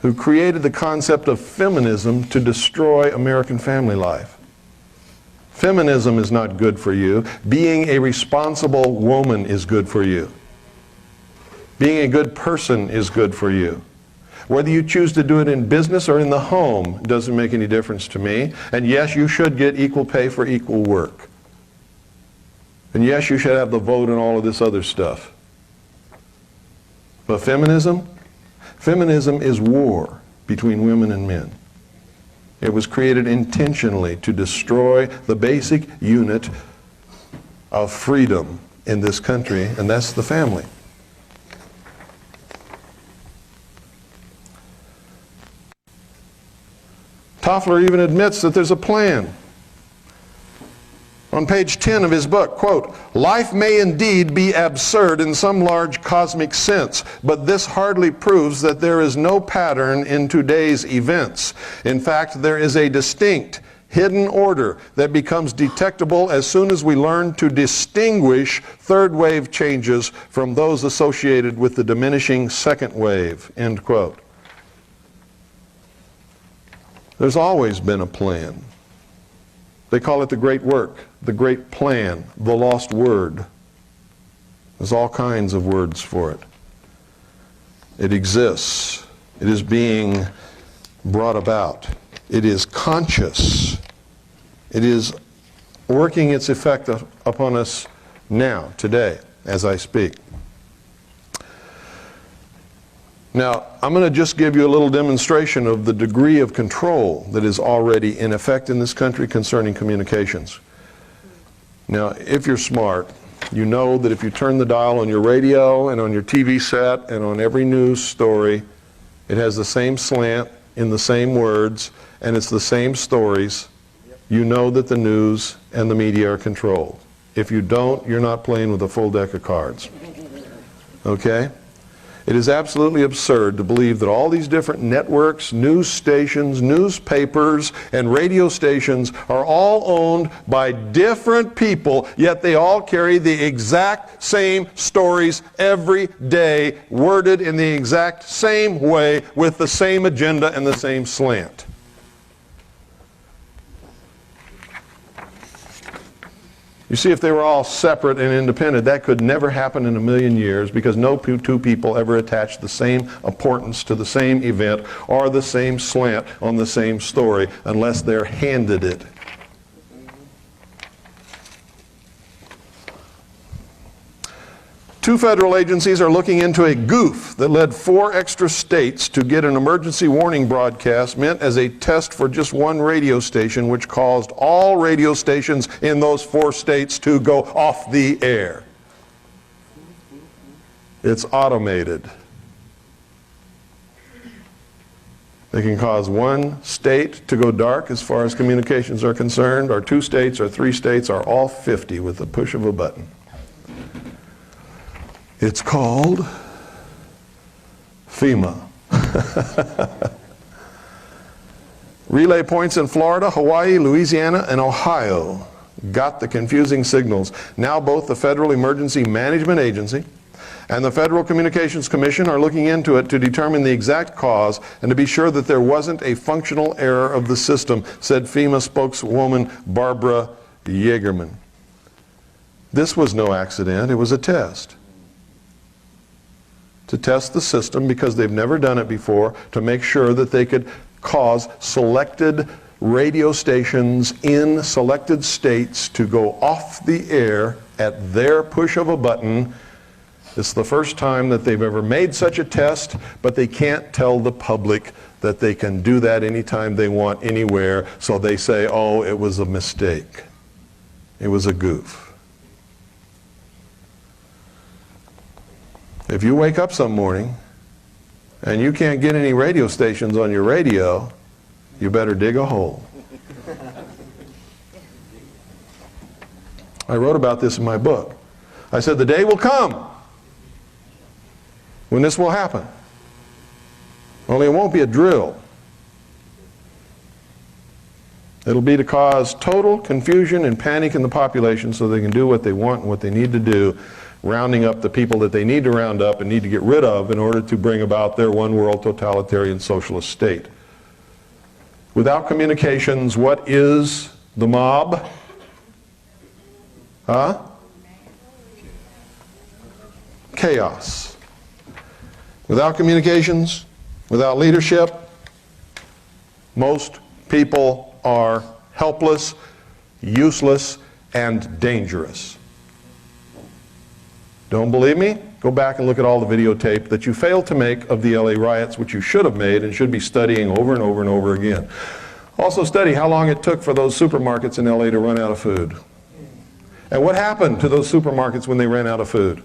A: who created the concept of feminism to destroy American family life. Feminism is not good for you. Being a responsible woman is good for you. Being a good person is good for you. Whether you choose to do it in business or in the home doesn't make any difference to me. And yes, you should get equal pay for equal work. And yes, you should have the vote and all of this other stuff. But feminism? Feminism is war between women and men. It was created intentionally to destroy the basic unit of freedom in this country, and that's the family. Toffler even admits that there's a plan. On page 10 of his book, quote, life may indeed be absurd in some large cosmic sense, but this hardly proves that there is no pattern in today's events. In fact, there is a distinct, hidden order that becomes detectable as soon as we learn to distinguish third wave changes from those associated with the diminishing second wave, end quote. There's always been a plan. They call it the great work, the great plan, the lost word. There's all kinds of words for it. It exists. It is being brought about. It is conscious. It is working its effect upon us now, today, as I speak. Now, I'm going to just give you a little demonstration of the degree of control that is already in effect in this country concerning communications. Now, if you're smart, you know that if you turn the dial on your radio and on your TV set and on every news story, it has the same slant in the same words, and it's the same stories. You know that the news and the media are controlled. If you don't, you're not playing with a full deck of cards. Okay? It is absolutely absurd to believe that all these different networks, news stations, newspapers, and radio stations are all owned by different people, yet they all carry the exact same stories every day, worded in the exact same way, with the same agenda and the same slant. You see, if they were all separate and independent, that could never happen in a million years, because no two people ever attach the same importance to the same event or the same slant on the same story unless they're handed it. Two federal agencies are looking into a goof that led 4 extra states to get an emergency warning broadcast meant as a test for just one radio station, which caused all radio stations in those 4 states to go off the air. It's automated. They can cause one state to go dark as far as communications are concerned, or 2 states or 3 states, or all 50 with the push of a button. It's called FEMA. Relay points in Florida, Hawaii, Louisiana, and Ohio got the confusing signals. Now both the Federal Emergency Management Agency and the Federal Communications Commission are looking into it to determine the exact cause and to be sure that there wasn't a functional error of the system, said FEMA spokeswoman Barbara Yeagerman. This was no accident, it was a test. To test the system, because they've never done it before, to make sure that they could cause selected radio stations in selected states to go off the air at their push of a button. It's the first time that they've ever made such a test, but they can't tell the public that they can do that anytime they want, anywhere, so they say, oh, it was a mistake. It was a goof. If you wake up some morning and you can't get any radio stations on your radio, you better dig a hole. I wrote about this in my book. I said the day will come when this will happen. Only it won't be a drill. It'll be to cause total confusion and panic in the population so they can do what they want and what they need to do, rounding up the people that they need to round up and need to get rid of in order to bring about their one world totalitarian socialist state. Without communications, what is the mob? Huh? Chaos. Without communications, without leadership, most people are helpless, useless, and dangerous. Don't believe me? Go back and look at all the videotape that you failed to make of the LA riots, which you should have made and should be studying over and over and over again. Also study how long it took for those supermarkets in LA to run out of food. And what happened to those supermarkets when they ran out of food?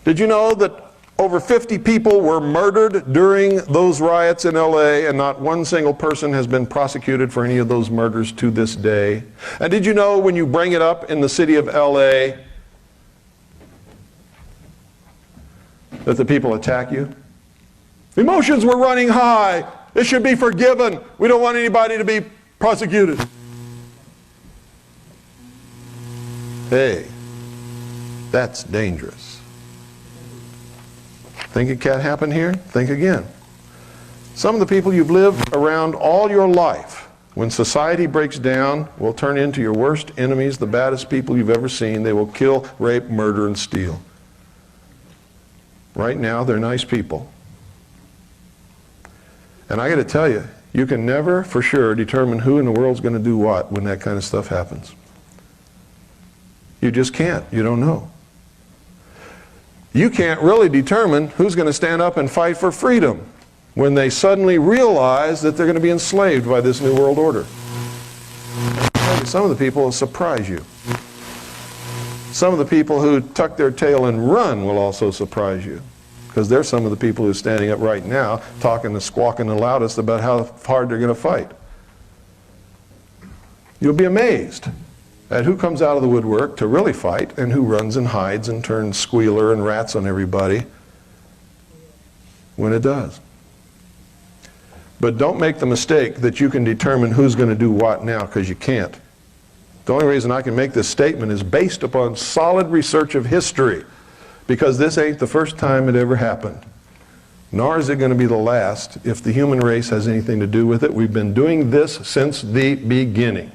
A: Did you know that over 50 people were murdered during those riots in LA, and not one single person has been prosecuted for any of those murders to this day? And did you know when you bring it up in the city of LA that the people attack you? Emotions were running high. It should be forgiven. We don't want anybody to be prosecuted. Hey, that's dangerous. Think it can't happen here? Think again. Some of the people you've lived around all your life, when society breaks down, will turn into your worst enemies, the baddest people you've ever seen. They will kill, rape, murder, and steal. Right now, they're nice people. And I got to tell you, you can never for sure determine who in the world's going to do what when that kind of stuff happens. You just can't. You don't know. You can't really determine who's going to stand up and fight for freedom when they suddenly realize that they're going to be enslaved by this new world order. Some of the people will surprise you. Some of the people who tuck their tail and run will also surprise you, because they're some of the people who are standing up right now talking and squawking the loudest about how hard they're going to fight. You'll be amazed at who comes out of the woodwork to really fight and who runs and hides and turns squealer and rats on everybody when it does. But don't make the mistake that you can determine who's going to do what now, because you can't. The only reason I can make this statement is based upon solid research of history, because this ain't the first time it ever happened. Nor is it going to be the last if the human race has anything to do with it. We've been doing this since the beginning.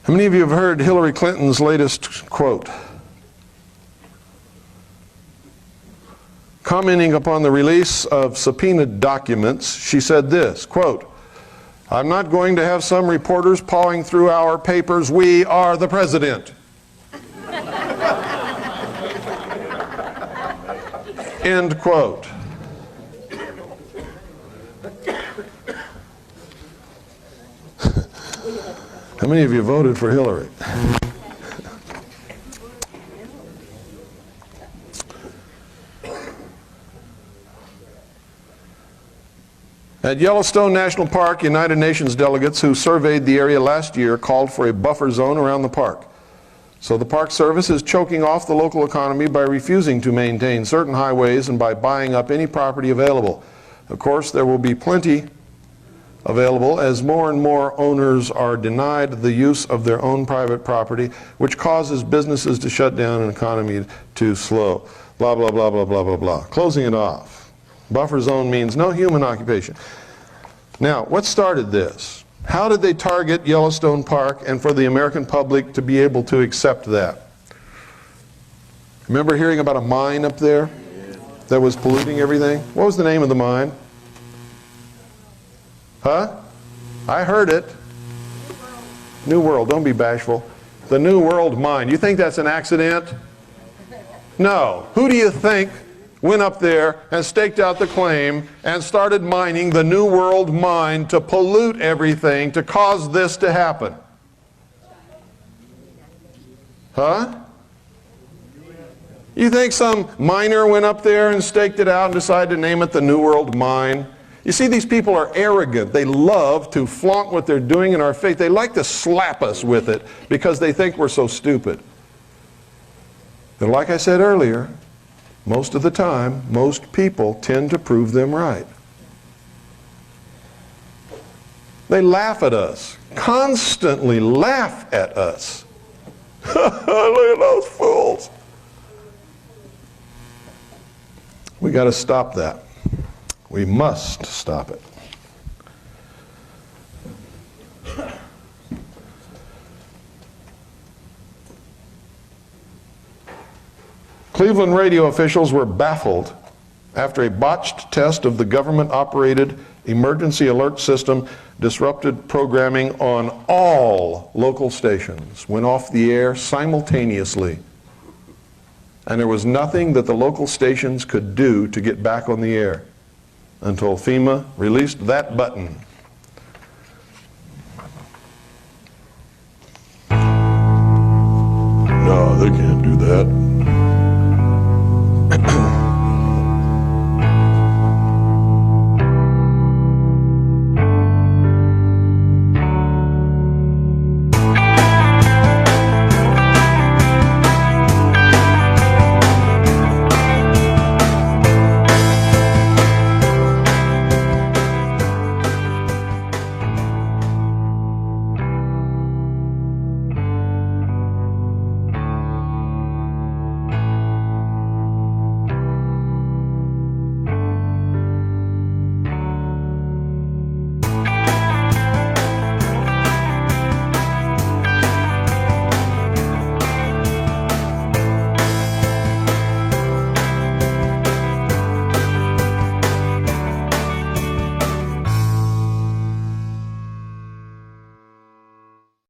A: How many of you have heard Hillary Clinton's latest quote? Commenting upon the release of subpoenaed documents, she said this, quote, "I'm not going to have some reporters pawing through our papers. We are the president." End quote. How many of you voted for Hillary? At Yellowstone National Park, United Nations delegates who surveyed the area last year called for a buffer zone around the park. So the Park Service is choking off the local economy by refusing to maintain certain highways and by buying up any property available. Of course, there will be plenty available as more and more owners are denied the use of their own private property, which causes businesses to shut down and economy to slow. Blah, blah, blah, blah, blah, blah, blah. Closing it off. Buffer zone means no human occupation. Now, what started this? How did they target Yellowstone Park and for the American public to be able to accept that? Remember hearing about a mine up there that was polluting everything? What was the name of the mine? Huh? I heard it. New World. Don't be bashful. The New World mine. You think that's an accident? No. Who do you think went up there and staked out the claim and started mining the New World mine to pollute everything, to cause this to happen? Huh? You think some miner went up there and staked it out and decided to name it the New World mine? You see, these people are arrogant. They love to flaunt what they're doing in our face. They like to slap us with it because they think we're so stupid. And like I said earlier, most of the time, most people tend to prove them right. They laugh at us, constantly laugh at us. Look at those fools. We got to stop that. We must stop it. Cleveland radio officials were baffled after a botched test of the government-operated emergency alert system disrupted programming on all local stations, went off the air simultaneously. And there was nothing that the local stations could do to get back on the air until FEMA released that button. No, they can't do that.